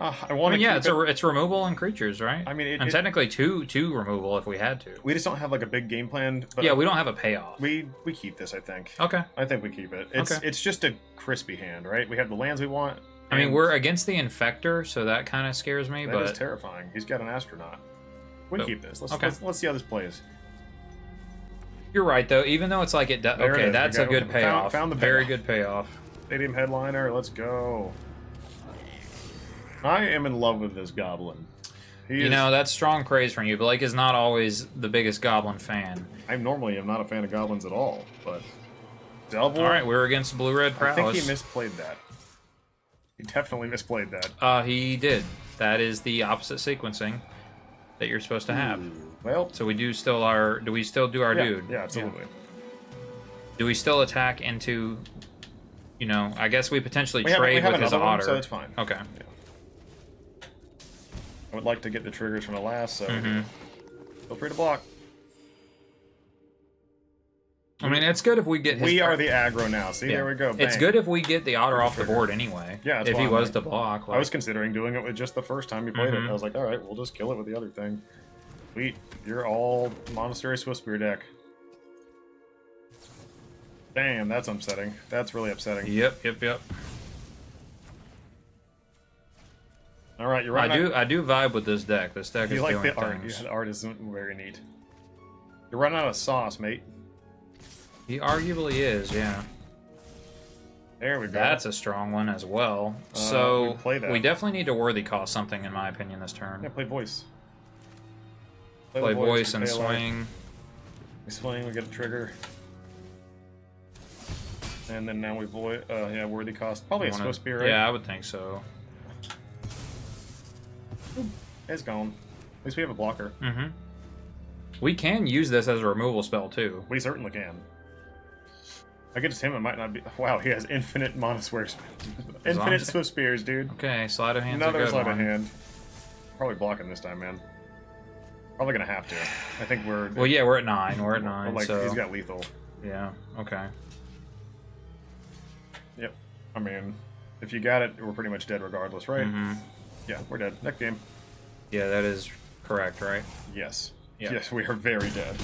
It's removal and creatures, right? I mean, technically two removal if we had to. We just don't have like a big game plan. But yeah, we don't have a payoff. We keep this, I think. Okay. I think we keep it. It's just a crispy hand, right? We have the lands we want. I mean, we're against the Infector, so that kind of scares me. That is terrifying. He's got an Astronaut. We keep this. Let's see how this plays. You're right, though. Even though it's like it does. Okay, that's a good payoff. Found the very good payoff. Stadium Headliner. Let's go. I am in love with this goblin. You know, that's strong praise from you. Blake is not always the biggest goblin fan. I normally am not a fan of goblins at all, but double. All right, we're against blue-red Prowess. I think he misplayed that. He definitely misplayed that. He did. That is the opposite sequencing that you're supposed to have. Well, so we do still do we still do our dude? Yeah, absolutely. Yeah. Do we still attack into? You know, I guess we potentially trade with his otter, so it's fine. Okay. Yeah. I would like to get the triggers from the last, so feel free to block. I mean, it's good if we get his... We are the aggro now. See, there we go. Bang. It's good if we get the otter off the board anyway. Yeah, if he was to block. Like... I was considering doing it with just the first time you played it. I was like, all right, we'll just kill it with the other thing. Sweet. You're all Monastery Swiftspear deck. Damn, that's upsetting. That's really upsetting. Yep. All right, you're right. I do vibe with this deck. This deck is doing the art. things. Yeah, the art is very neat. You're running out of sauce, mate. He arguably is, yeah. There we go. That's a strong one as well. So we definitely need to worthy cost something, in my opinion, this turn. Yeah, play voice. Play voice and swing. We swing, we get a trigger. And then now we void. Yeah, worthy cost. Probably a Swift Spear, right? Yeah, I would think so. It's gone. At least we have a blocker. Mm-hmm. We can use this as a removal spell too. We certainly can. Against him, it might not be. Wow, he has infinite mana squares. Infinite Swift Spears, dude. Okay, sleight of hand's Another a good sleight one. of hand. Probably blocking this time, man. Probably gonna have to. I think we're. Well, yeah, we're at 9. We're at 9. Like so he's got lethal. yeah. Okay. Yep. I mean, if you got it, we're pretty much dead regardless, right? Mm-hmm. Yeah, we're dead. Next game. Yeah, that is correct, right? Yes. Yeah. Yes, we are very dead.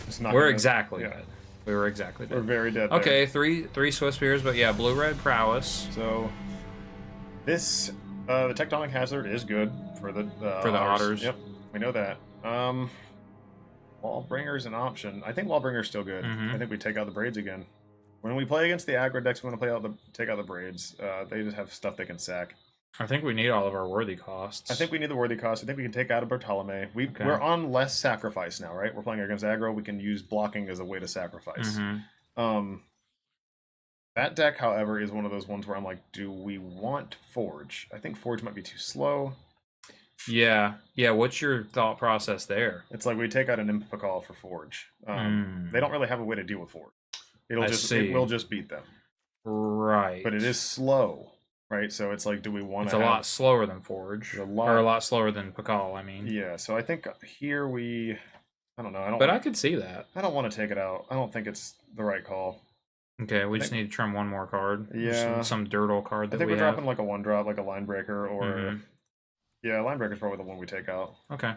It's not. We're gonna, exactly yeah. dead. We were exactly dead. We're very dead. There. Okay, three Swift Spears, but yeah, blue-red Prowess. So this the Tectonic Hazard is good for the otters. Yep, we know that. Wallbringer's an option. I think Wallbringer's still good. Mhm. I think we take out the braids again. When we play against the aggro decks, we want to take out the braids. They just have stuff they can sack. I think we need all of our worthy costs. I think we need the worthy cost. I think we can take out a Bartolome. We're on less sacrifice now, right? We're playing against aggro. We can use blocking as a way to sacrifice. Mm-hmm. That deck, however, is one of those ones where I'm like, do we want Forge? I think Forge might be too slow. Yeah. What's your thought process there? It's like we take out an Impicall for Forge. They don't really have a way to deal with Forge. It will just beat them. Right. But it is slow, right? So it's like, do we want to? It's a lot slower than Forge, or a lot slower than Pakal. I mean. Yeah. So I think here I don't know. But I could see that. I don't want to take it out. I don't think it's the right call. Okay, we just need to trim one more card. Yeah. Some dirtle card that I think we we're have. dropping like a 1-drop, like a Line Breaker, or yeah, Line Breaker's probably the one we take out. Okay.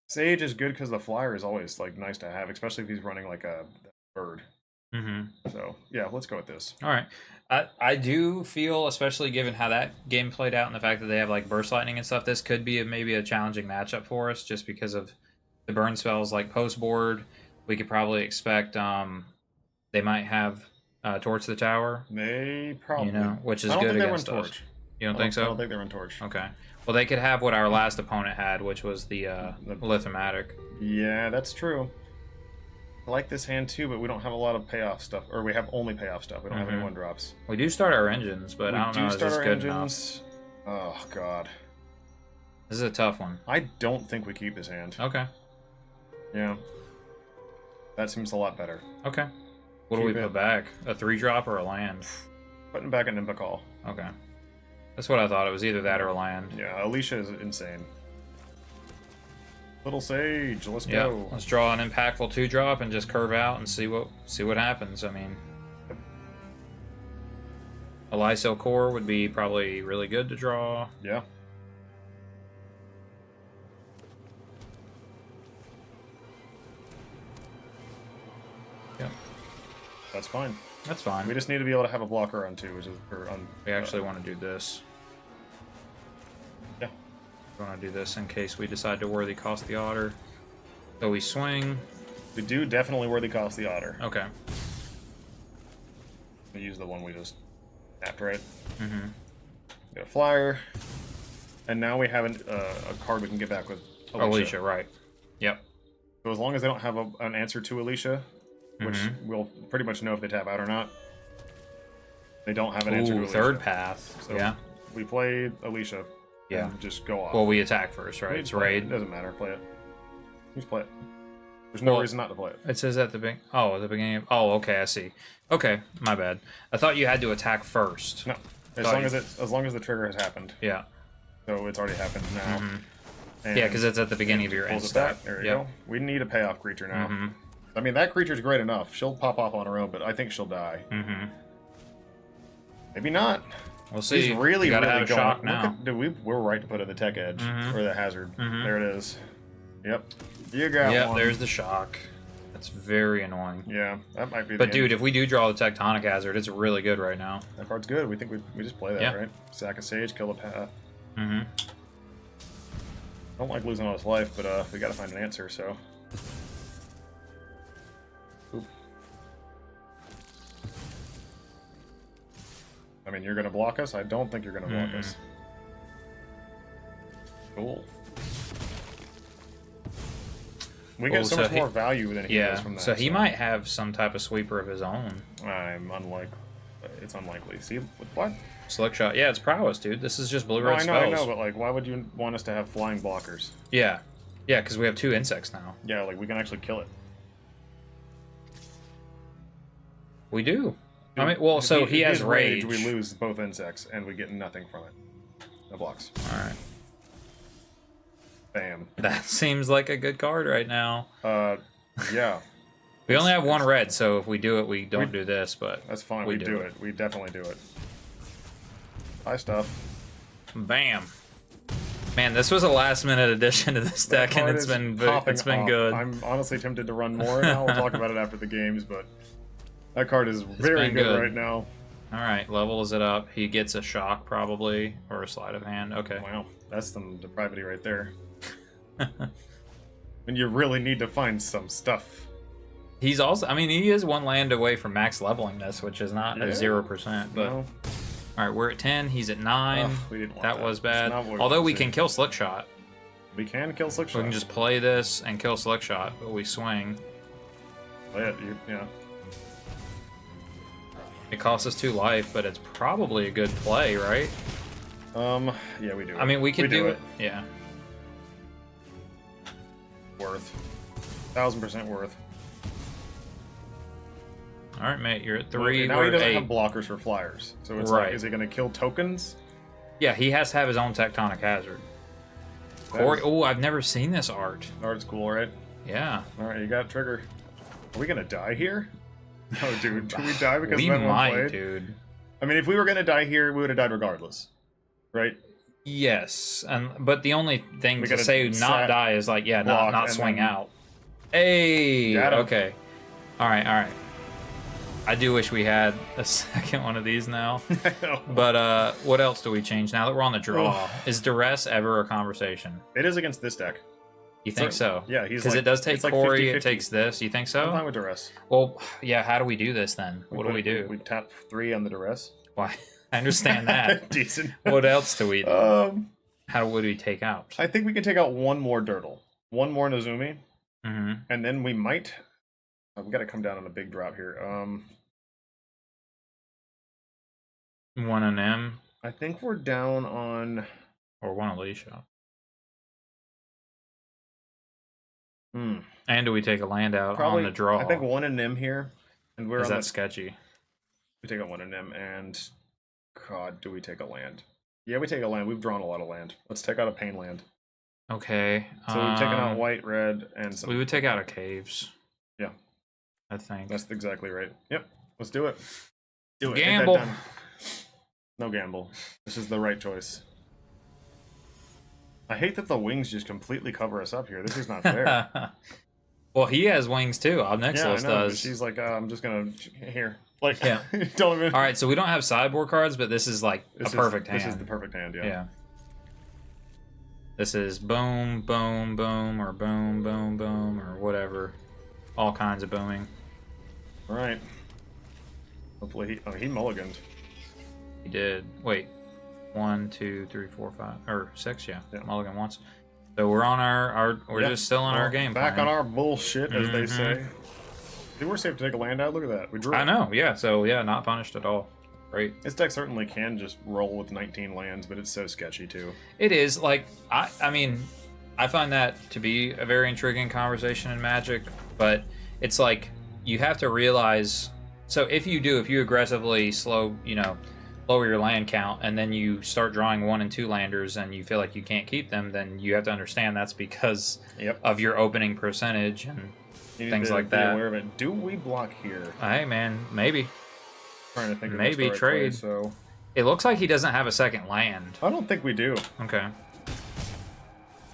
Sage is good because the flyer is always like nice to have, especially if he's running like a bird. Mm-hmm. So yeah, let's go with this. All right. I do feel, especially given how that game played out and the fact that they have like Burst Lightning and stuff, this could be maybe a challenging matchup for us just because of the burn spells like post board. We could probably expect they might have Torch the Tower. They probably, which is good against us. Torch. You don't think so? I don't think they run Torch. Okay. Well, they could have what our last opponent had, which was the Lithomatic. Yeah, that's true. I like this hand too, but we don't have a lot of payoff stuff, or we have only payoff stuff. We don't have any 1-drops. We do start our engines, but I don't know if this is good enough. Oh god, this is a tough one. I don't think we keep this hand. Okay. Yeah, that seems a lot better. Okay. What do we put back? A 3-drop or a land? Putting back an Impicall. Okay. That's what I thought. It was either that or a land. Yeah, Alicia is insane. Little Sage, let's go. Let's draw an impactful 2-drop and just curve out and see what happens. I mean, a Lysil Core would be probably really good to draw. Yeah. Yeah. That's fine. That's fine. We just need to be able to have a blocker on 2, which is we actually want to do this. Yeah. We want to do this in case we decide to worthy cost the otter. So we swing. We do definitely worthy cost the otter. Okay. We use the one we just tapped, right? Mm-hmm. Get a flyer, and now we have a card we can get back with Alicia, right? Yep. So as long as they don't have an answer to Alicia, which we'll pretty much know if they tap out or not. They don't have an answer to Alicia. Third path. So yeah. We play Alicia. Yeah. And just go off. Well, we attack first, right? It's raid. It doesn't matter. Play it. Just play it. There's no reason not to play it. It says at the beginning. Oh, at the beginning. Oh, okay. I see. Okay, my bad. I thought you had to attack first. No. As long as the trigger has happened. Yeah. So it's already happened now. And yeah, because it's at the beginning of your end step. There you go. We need a payoff creature now. I mean, that creature's great enough. She'll pop off on her own, but I think she'll die. Maybe not. We'll see. He's really, really have going. shock now. We're right to put in the tech edge or the hazard. There it is. Yep. You got one. Yep. There's the shock. That's very annoying. Yeah, that might be. But dude, if we do draw the Tectonic Hazard, it's really good right now. That card's good. We think we just play that, right? Sack a Sage, kill a path. Don't like losing all his life, but we got to find an answer. So. Oop. I mean, you're gonna block us? I don't think you're gonna block us. Cool. We get so much more value than he does from that. So he might have some type of sweeper of his own. I'm unlikely. It's unlikely. See what? Slick shot. Yeah, it's prowess, dude. This is just blue-red spells. I know, but like, why would you want us to have flying blockers? Yeah. Yeah, because we have 2 insects now. Yeah, like, we can actually kill it. We do. I mean, well, so he has rage. We lose both insects, and we get nothing from it. No blocks. Alright. Bam. That seems like a good card right now. Yeah. We only have 1 red, so if we do it, we don't do this, but... That's fine, we do it. We definitely do it. Hi, stuff. Bam. Man, this was a last-minute addition to this deck, and it's been good. I'm honestly tempted to run more now. We'll talk about it after the games, but that card is very good right now. All right, levels it up. He gets a shock, probably, or a sleight of hand. Okay. Wow, that's some depravity right there. And you really need to find some stuff. He's also, I mean, he is 1 land away from max leveling this, which is not a 0%. But no. All right, we're at 10. He's at 9. We didn't want that was bad. Although we can kill Slick Shot. We can kill Slick Shot. We can just play this and kill Slick Shot, but we swing. Play it, yeah. It costs us 2 life, but it's probably a good play, right? Yeah, we do. I mean, we could do it. Yeah. Worth. 1000% worth. All right, mate, you're at 3. Now he doesn't 8. have blockers for flyers, so it's like, is he gonna kill tokens? Yeah, he has to have his own tectonic hazard. Oh, I've never seen this art. Art's cool, right? Yeah. All right, you got trigger. Are we gonna die here? Oh, dude, do we die because we of that might, one played? dude. I mean, if we were gonna die here, we would have died regardless, right? Yes, but the only thing to say not die is like, yeah, not swing out. Hey, okay. All right. I do wish we had a second one of these now. But what else do we change now that we're on the draw? Is duress ever a conversation? It is against this deck. You think so? Yeah, because it does take Corey. It takes this. You think so? I'm fine with duress. Well, yeah. How do we do this then? What do we do? We tap 3 on the duress. Why? I understand that. Decent. What else do we do? How would we take out? I think we can take out 1 more Dirtle, 1 more Nozumi, and then we might. We got to come down on a big drop here. 1 an M. I think we're down on. Or 1 Alicia. And do we take a land out on the draw? I think 1 an M here, and we're. Is that sketchy? We take out 1 an M, and God, do we take a land? Yeah, we take a land. We've drawn a lot of land. Let's take out a pain land. Okay. So we've taken out white, red, and some. We would take out a caves. Yeah. I think. That's exactly right. Yep. Let's do it. Do it. Gamble. No gamble. This is the right choice. I hate that the wings just completely cover us up here. This is not fair. Well, he has wings too. Obnixilus does. She's like, I'm just gonna here. Like, yeah. Don't even. All right, so we don't have sideboard cards, but this is like a perfect hand. This is the perfect hand. Yeah. Yeah. This is boom, boom, boom, or boom, boom, boom, or whatever. All kinds of booming. All right. Hopefully he mulliganed. He did. Wait. 1, 2, 3, 4, 5, or 6. Yeah. Mulligan once. So we're on our we're just still on our game. Back on our bullshit, as they say. Dude, we're safe to take a land out. Look at that. We drew it. I know. Yeah. So yeah, not punished at all. Great. This deck certainly can just roll with 19 lands, but it's so sketchy too. It is. Like I mean, I find that to be a very intriguing conversation in Magic, but it's like you have to realize. So if you aggressively lower your land count, and then you start drawing 1 and 2 landers, and you feel like you can't keep them, then you have to understand that's because of your opening percentage and things like that. Aware of it. Do we block here? Hey man, maybe. Trying to think. Maybe of trade. Play, so it looks like he doesn't have a second land. I don't think we do. Okay.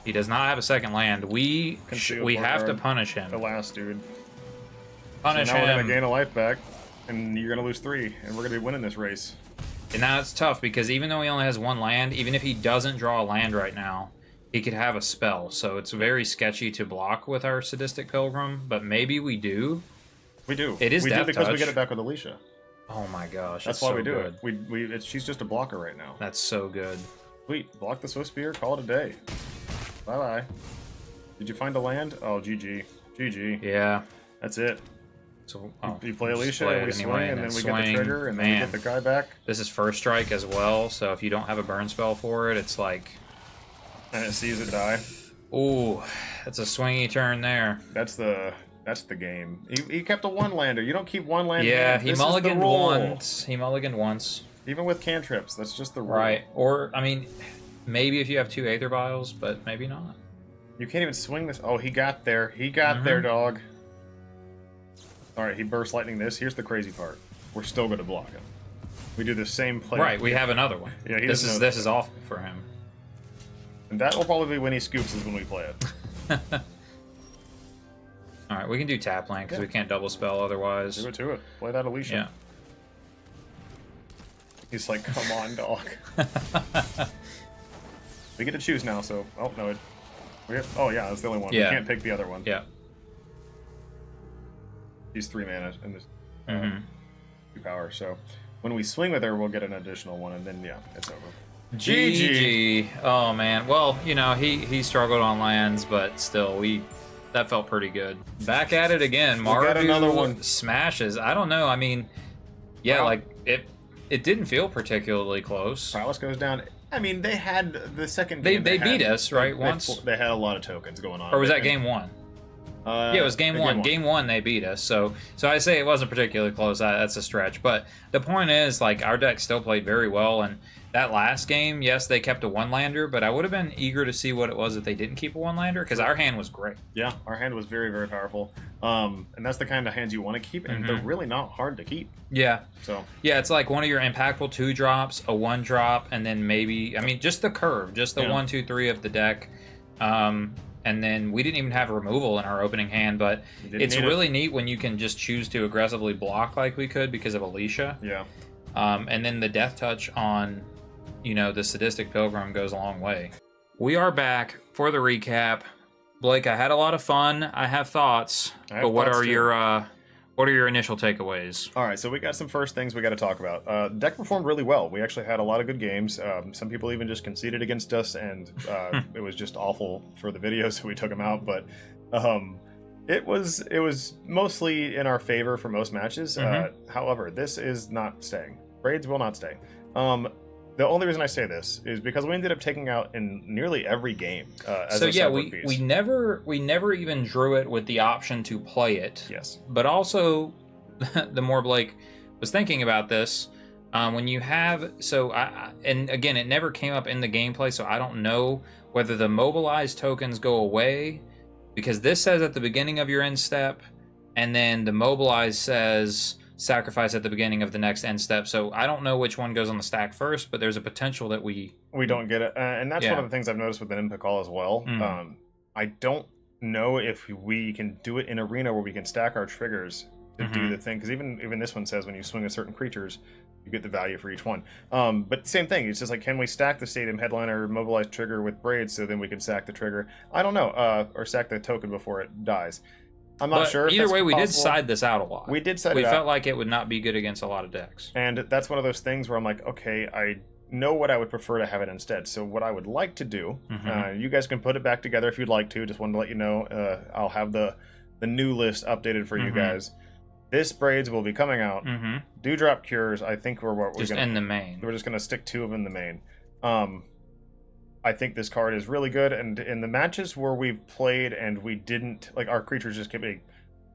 He does not have a second land. We have to punish him. The last dude. Punish him. Now we're gonna gain a life back, and you're gonna lose 3, and we're gonna be winning this race. And now it's tough because even though he only has 1 land, even if he doesn't draw a land right now, he could have a spell. So it's very sketchy to block with our Sadistic Pilgrim, but maybe we do. We do. It is we Death do because Touch. we get it back with Alicia. Oh my gosh, that's why so we do good. it. She's just a blocker right now. That's so good. Sweet. Block the Swift Spear. Call it a day. Bye bye. Did you find a land? Oh, GG. GG. Yeah. That's it. So you play Alicia, play and we it swing, anyway, and then we swing. get the trigger, and then we get the guy back. This is first strike as well, so if you don't have a burn spell for it, it's like... And it sees it die. Ooh, that's a swingy turn there. That's the game. He kept a one-lander. You don't keep one-land. Yeah, hands. he mulliganed once. He mulliganed once. Even with cantrips, that's just the rule. Right, or, I mean, maybe if you have 2 Aether Vials, but maybe not. You can't even swing this. Oh, he got there. He got there, dog. All right, he burst lightning this. Here's the crazy part. We're still going to block him. We do the same play. Right, we have another one. Yeah, this is awful for him. And that will probably be when he scoops is when we play it. All right, we can do tap land because we can't double spell otherwise. Do it to it. Play that Alicia. Yeah. He's like, come on, dog. We get to choose now, so... Oh, no. Oh, yeah, that's the only one. Yeah. We can't pick the other one. Yeah. He's 3 mana and this 2 power, so... When we swing with her, we'll get an additional one, and then, yeah, it's over. GG. Oh, man. Well, you know, he struggled on lands, but still, that felt pretty good. Back at it again. Mardu another one. Smashes. I don't know. I mean, yeah, Wow. like, it didn't feel particularly close. Prowess goes down. I mean, they had the second They game. beat us, right, once? They had a lot of tokens going on. Or was that game 1? Yeah, it was game 1. Game 1, they beat us. So I say it wasn't particularly close. That's a stretch. But the point is, like, our deck still played very well. And that last game, yes, they kept a one-lander, but I would have been eager to see what it was that they didn't keep a one-lander, because our hand was great. Yeah, our hand was very, very powerful. And that's the kind of hands you want to keep, and they're really not hard to keep. Yeah. So yeah, it's like one of your impactful 2 drops, a 1 drop, and then maybe, I mean, just the curve, just the 1, 2, 3 of the deck. And then we didn't even have removal in our opening hand, but it's really neat when you can just choose to aggressively block like we could because of Alicia. Yeah. And then the Death Touch on, you know, the Sadistic Pilgrim goes a long way. We are back for the recap. Blake, I had a lot of fun. I have thoughts, but what are your initial takeaways? All right, so we got some first things we got to talk about. Deck performed really well. We actually had a lot of good games. Some people even just conceded against us, and it was just awful for the videos, so we took them out. But it was mostly in our favor for most matches. However, this is not staying. Braids will not stay. The only reason I say this is because we ended up taking out in nearly every game. As a sideboard piece. we never even drew it with the option to play it. Yes. But also, the more Blake was thinking about this, when you have and again, it never came up in the gameplay, so I don't know whether the mobilized tokens go away, because this says at the beginning of your end step, and then the mobilized says sacrifice at the beginning of the next end step. So I don't know which one goes on the stack first, but there's a potential that we don't get it, and that's one of the things I've noticed with an Impa call as well. I don't know if we can do it in Arena where we can stack our triggers to do the thing, because even this one says when you swing at certain creatures, you get the value for each one. But same thing, it's just like, can we stack the Stadium Headliner mobilized trigger with Braids so then we can stack the trigger? I don't know, or stack the token before it dies. I'm not sure. Either way, we did side this out a lot. We did side it out. We felt like it would not be good against a lot of decks. And that's one of those things where I'm like, okay, I know what I would prefer to have it instead. So what I would like to do, you guys can put it back together if you'd like to. Just wanted to let you know, I'll have the new list updated for you guys. This Braids will be coming out. Dewdrop Cures, I think we're just in the main. We're just going to stick 2 of them in the main. I think this card is really good, and in the matches where we've played and we didn't, like, our creatures just kept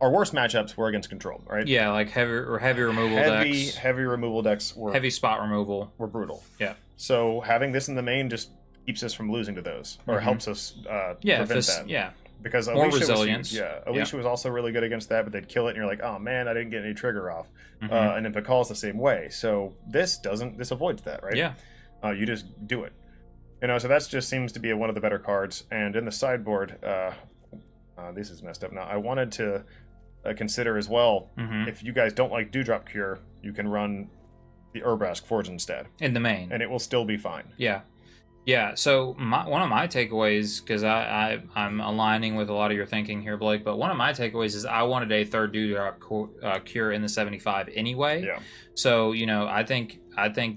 our worst matchups were against control, right? Yeah, like heavy removal decks. Heavy removal decks were... Heavy spot removal. Were brutal. Yeah. So having this in the main just keeps us from losing to those, or helps us prevent that. Yeah. Because more Alicia resilience. Alicia was also really good against that, but they'd kill it, and you're like, oh man, I didn't get any trigger off. And then Pakhal's the same way. So this avoids that, right? Yeah. You just do it. You know, so that just seems to be one of the better cards. And in the sideboard, this is messed up now. I wanted to consider as well, if you guys don't like Dewdrop Cure, you can run the Urbrask Forge instead. In the main. And it will still be fine. Yeah. Yeah, so one of my takeaways, because I'm aligning with a lot of your thinking here, Blake, but one of my takeaways is I wanted a third Dewdrop Cure in the 75 anyway. Yeah. So, you know, I think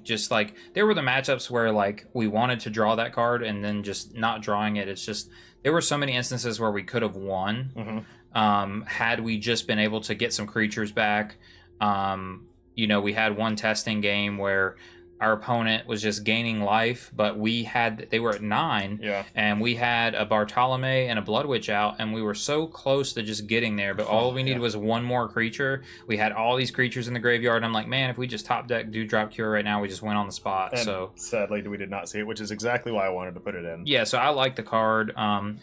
just like there were the matchups where like we wanted to draw that card and then just not drawing it. It's just there were so many instances where we could have won. Had we just been able to get some creatures back, we had one testing game where our opponent was just gaining life, but they were at 9, and we had a Bartolome and a Blood Witch out, and we were so close to just getting there, but all we needed was one more creature. We had all these creatures in the graveyard, and I'm like, man, if we just top deck Dewdrop Cure right now, we just win on the spot. And so sadly, we did not see it, which is exactly why I wanted to put it in. Yeah, so I like the card.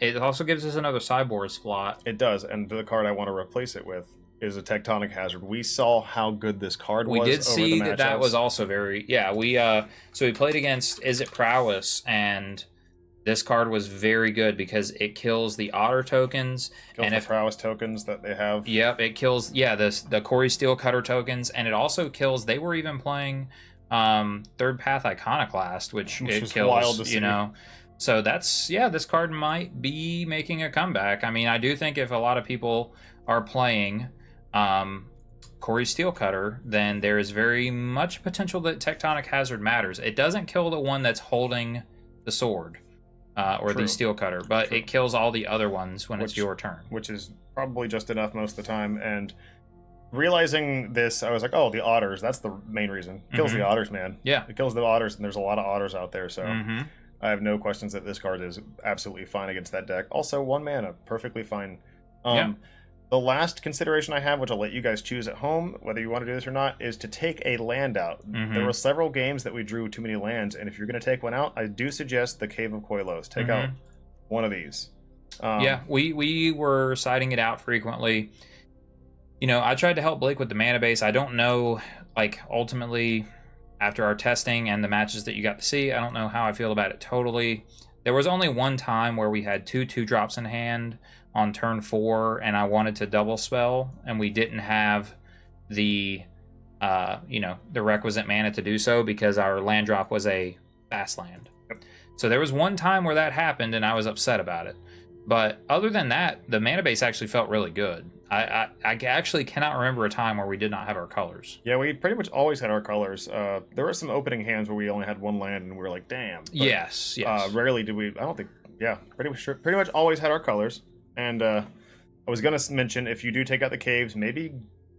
It also gives us another sideboard slot. It does, and the card I want to replace it with is a Tectonic Hazard. We saw how good this card was. We did see over the that was also very we played against Izzet Prowess, and this card was very good because it kills the Otter tokens and the Prowess tokens that they have. Yep, it kills the Corey Steelcutter tokens, and it also kills. They were even playing Third Path Iconoclast, which it kills. Wild to see. So this card might be making a comeback. I mean, I do think if a lot of people are playing Corey Steelcutter, then there is very much potential that Tectonic Hazard matters. It doesn't kill the one that's holding the sword or the Steelcutter, but it kills all the other ones when it's your turn. Which is probably just enough most of the time. And realizing this, I was like, oh, the Otters, that's the main reason. It kills the Otters, man. Yeah. It kills the Otters, and there's a lot of Otters out there, so I have no questions that this card is absolutely fine against that deck. Also, 1 mana, perfectly fine. The last consideration I have, which I'll let you guys choose at home, whether you want to do this or not, is to take a land out. There were several games that we drew too many lands, and if you're going to take one out, I do suggest the Cave of Koilos. Take out one of these. We were citing it out frequently. I tried to help Blake with the mana base. I don't know, ultimately, after our testing and the matches that you got to see, I don't know how I feel about it totally. There was only one time where we had 2 2-drops in hand on turn 4, and I wanted to double spell, and we didn't have the requisite mana to do so because our land drop was a fast land. So there was one time where that happened, and I was upset about it. But other than that, the mana base actually felt really good. I actually cannot remember a time where we did not have our colors. Yeah, we pretty much always had our colors. There were some opening hands where we only had 1 land, and we were like, damn. But, yes. Rarely did we. I don't think. Yeah, pretty much always had our colors. And I was going to mention, if you do take out the caves, maybe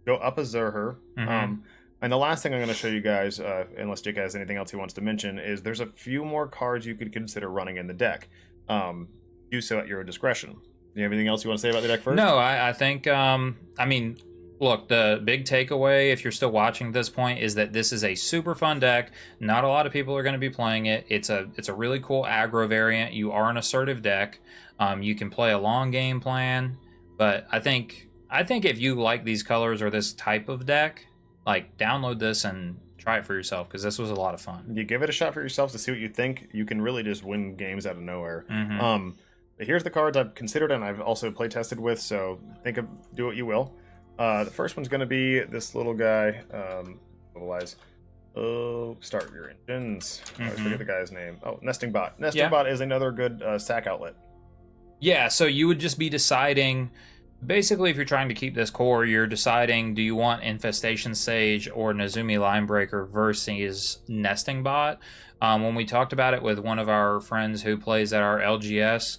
go up a Zerher. And the last thing I'm going to show you guys, unless Jake has anything else he wants to mention, is there's a few more cards you could consider running in the deck. Do so at your discretion. Do you have anything else you want to say about the deck first? No, I think, look, the big takeaway, if you're still watching at this point, is that this is a super fun deck. Not a lot of people are going to be playing it. It's a really cool aggro variant. You are an assertive deck. You can play a long game plan, but I think if you like these colors or this type of deck, download this and try it for yourself, because this was a lot of fun. You give it a shot for yourself to see what you think. You can really just win games out of nowhere. But here's the cards I've considered and I've also play tested with, so do what you will. The first one's going to be this little guy. Otherwise, start your engines. I always forget the guy's name. Oh, Nesting Bot. Nesting Bot is another good sack outlet. Yeah, so you would just be deciding, basically, if you're trying to keep this core, you're deciding, do you want Infestation Sage or Nezumi Linebreaker versus Nesting Bot? When we talked about it with one of our friends who plays at our LGS,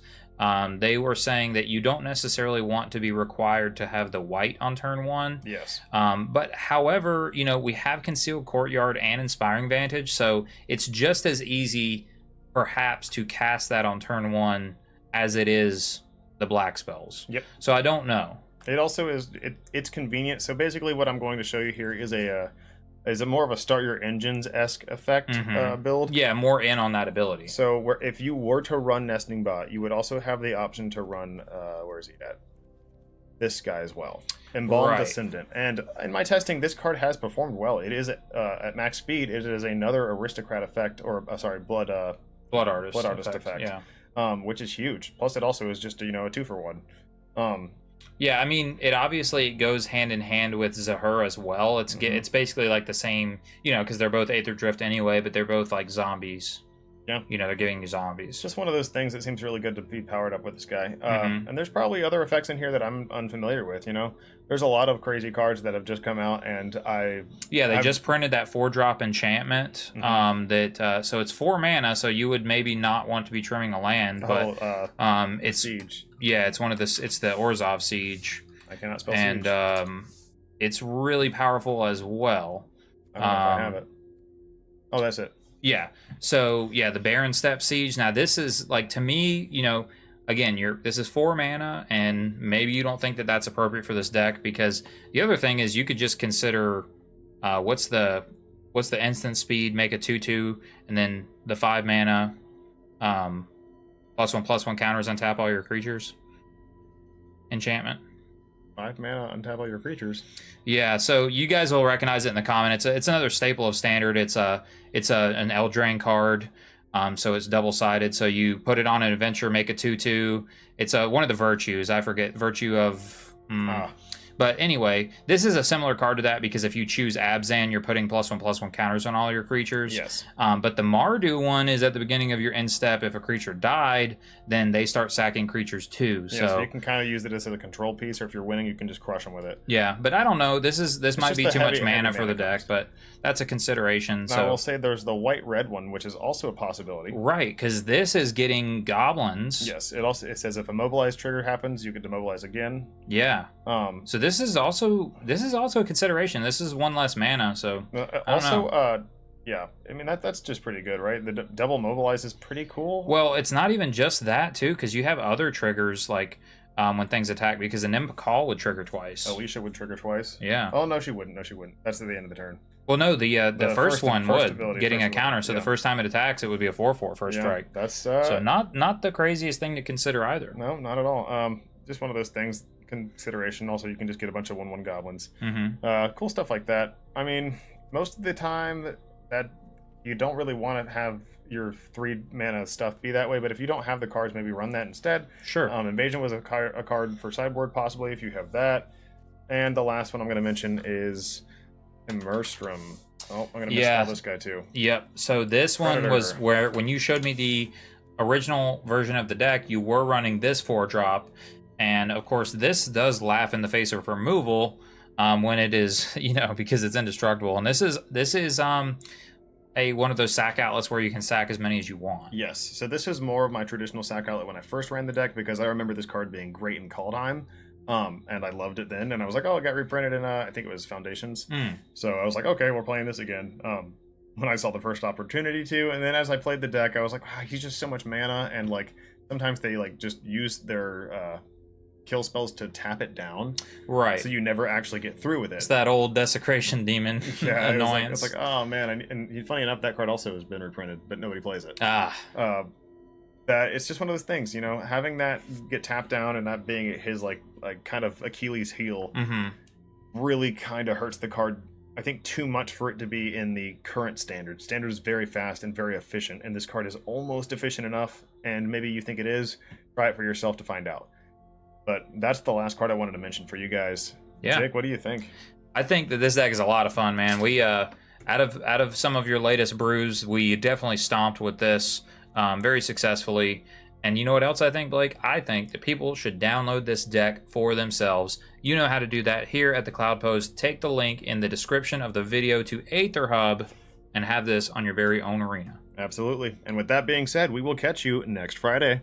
they were saying that you don't necessarily want to be required to have the white on turn 1. Yes. But however, we have Concealed Courtyard and Inspiring Vantage, so it's just as easy, perhaps, to cast that on turn 1 as it is the black spells. Yep. So I don't know. It also is. It's convenient. So basically, what I'm going to show you here is a more of a start your engines-esque effect build. Yeah, more in on that ability. So if you were to run Nesting Bot, you would also have the option to run where is he at? This guy as well, Embalmed Descendant. And in my testing, this card has performed well. It is at max speed. It is another Aristocrat effect, or Blood Artist effect. Yeah. Which is huge. Plus, it also is just a 2-for-1. Yeah, I mean, it obviously goes hand in hand with Zahur as well. It's basically like the same, because they're both Aether Drift anyway, but they're both like zombies. Yeah. You know, they're giving you zombies. It's just one of those things that seems really good to be powered up with this guy. Mhm. And there's probably other effects in here that I'm unfamiliar with, you know? There's a lot of crazy cards that have just come out, and I've just printed that 4-drop enchantment. So it's 4 mana, so you would maybe not want to be trimming a land, but it's Siege. Yeah, it's it's the Orzhov Siege. I cannot spell Siege. And it's really powerful as well. I don't know if I have it. Oh, that's it. Yeah. So yeah, the Baron Step Siege. Now this is like, to me, you know, again, this is 4 mana, and maybe you don't think that that's appropriate for this deck, because the other thing is you could just consider what's the instant speed, make a 2/2, and then the 5 mana +1/+1 counters, untap all your creatures. Enchantment. 5 mana, untap all your creatures. Yeah, so you guys will recognize it in the comment. It's another staple of Standard. It's an Eldraine card, so it's double-sided. So you put it on an adventure, make a 2/2. It's one of the virtues. I forget, virtue of. But anyway, this is a similar card to that, because if you choose Abzan, you're putting +1/+1 counters on all your creatures. Yes. But the Mardu one is at the beginning of your end step. If a creature died, then they start sacking creatures too. Yeah, so you can kind of use it as a control piece, or if you're winning, you can just crush them with it. Yeah, but I don't know. This might be too much mana for the deck, cost. but that's a consideration. Now, So I will say there's the white-red one, which is also a possibility. right, because this is getting goblins. Yes, it says if a mobilize trigger happens, you can demobilize again. Yeah. So this is also a consideration. This is 1 less mana, so yeah, I mean that's just pretty good, right? The double mobilize is pretty cool. well, it's not even just that too, because you have other triggers like when things attack, because an Imp Call would trigger twice. Alicia would trigger twice. Yeah. Oh no, she wouldn't. No, she wouldn't. That's at the end of the turn. Well, no, the first one would, ability, getting a first counter. one, So yeah. the first time it attacks, it would be a 4/4 first strike. That's so not the craziest thing to consider either. No, not at all. Just one of those things. Consideration. Also, you can just get a bunch of 1/1 goblins. Cool stuff like that. I mean, most of the time that you don't really want to have your 3 mana stuff be that way, but if you don't have the cards, maybe run that instead. Sure. Invasion was a card for sideboard, possibly, if you have that. And the last one I'm going to mention is Immerstrom. Oh, I'm going to misspell this guy too. Yep. So this one was where, when you showed me the original version of the deck, you were running this 4-drop. And of course, this does laugh in the face of removal when it is, you know, because it's indestructible. And this is one of those sack outlets where you can sack as many as you want. Yes. So this is more of my traditional sack outlet when I first ran the deck, because I remember this card being great in Kaldheim. And I loved it then. And I was like, oh, it got reprinted in, I think it was Foundations. So I was like, okay, we're playing this again. When I saw the first opportunity to. And then as I played the deck, I was like, wow, he's just so much mana. And like, sometimes they like just use their kill spells to tap it down. Right. So you never actually get through with it. It's that old Desecration Demon annoyance. It's like, oh man. And funny enough, that card also has been reprinted, but nobody plays it. That it's just one of those things, you know, having that get tapped down and that being his like kind of Achilles heel really kind of hurts the card. I think too much for it to be in the current standard. Standard is very fast and very efficient, and this card is almost efficient enough, and maybe you think it is. Try it for yourself to find out. But that's the last card I wanted to mention for you guys. Yeah. Jake, what do you think? I think that this deck is a lot of fun, man. We out of some of your latest brews, we definitely stomped with this very successfully. And you know what else I think, Blake? I think that people should download this deck for themselves. You know how to do that here at the Cloudpost. Take the link in the description of the video to Aether Hub and have this on your very own arena. Absolutely. And with that being said, we will catch you next Friday.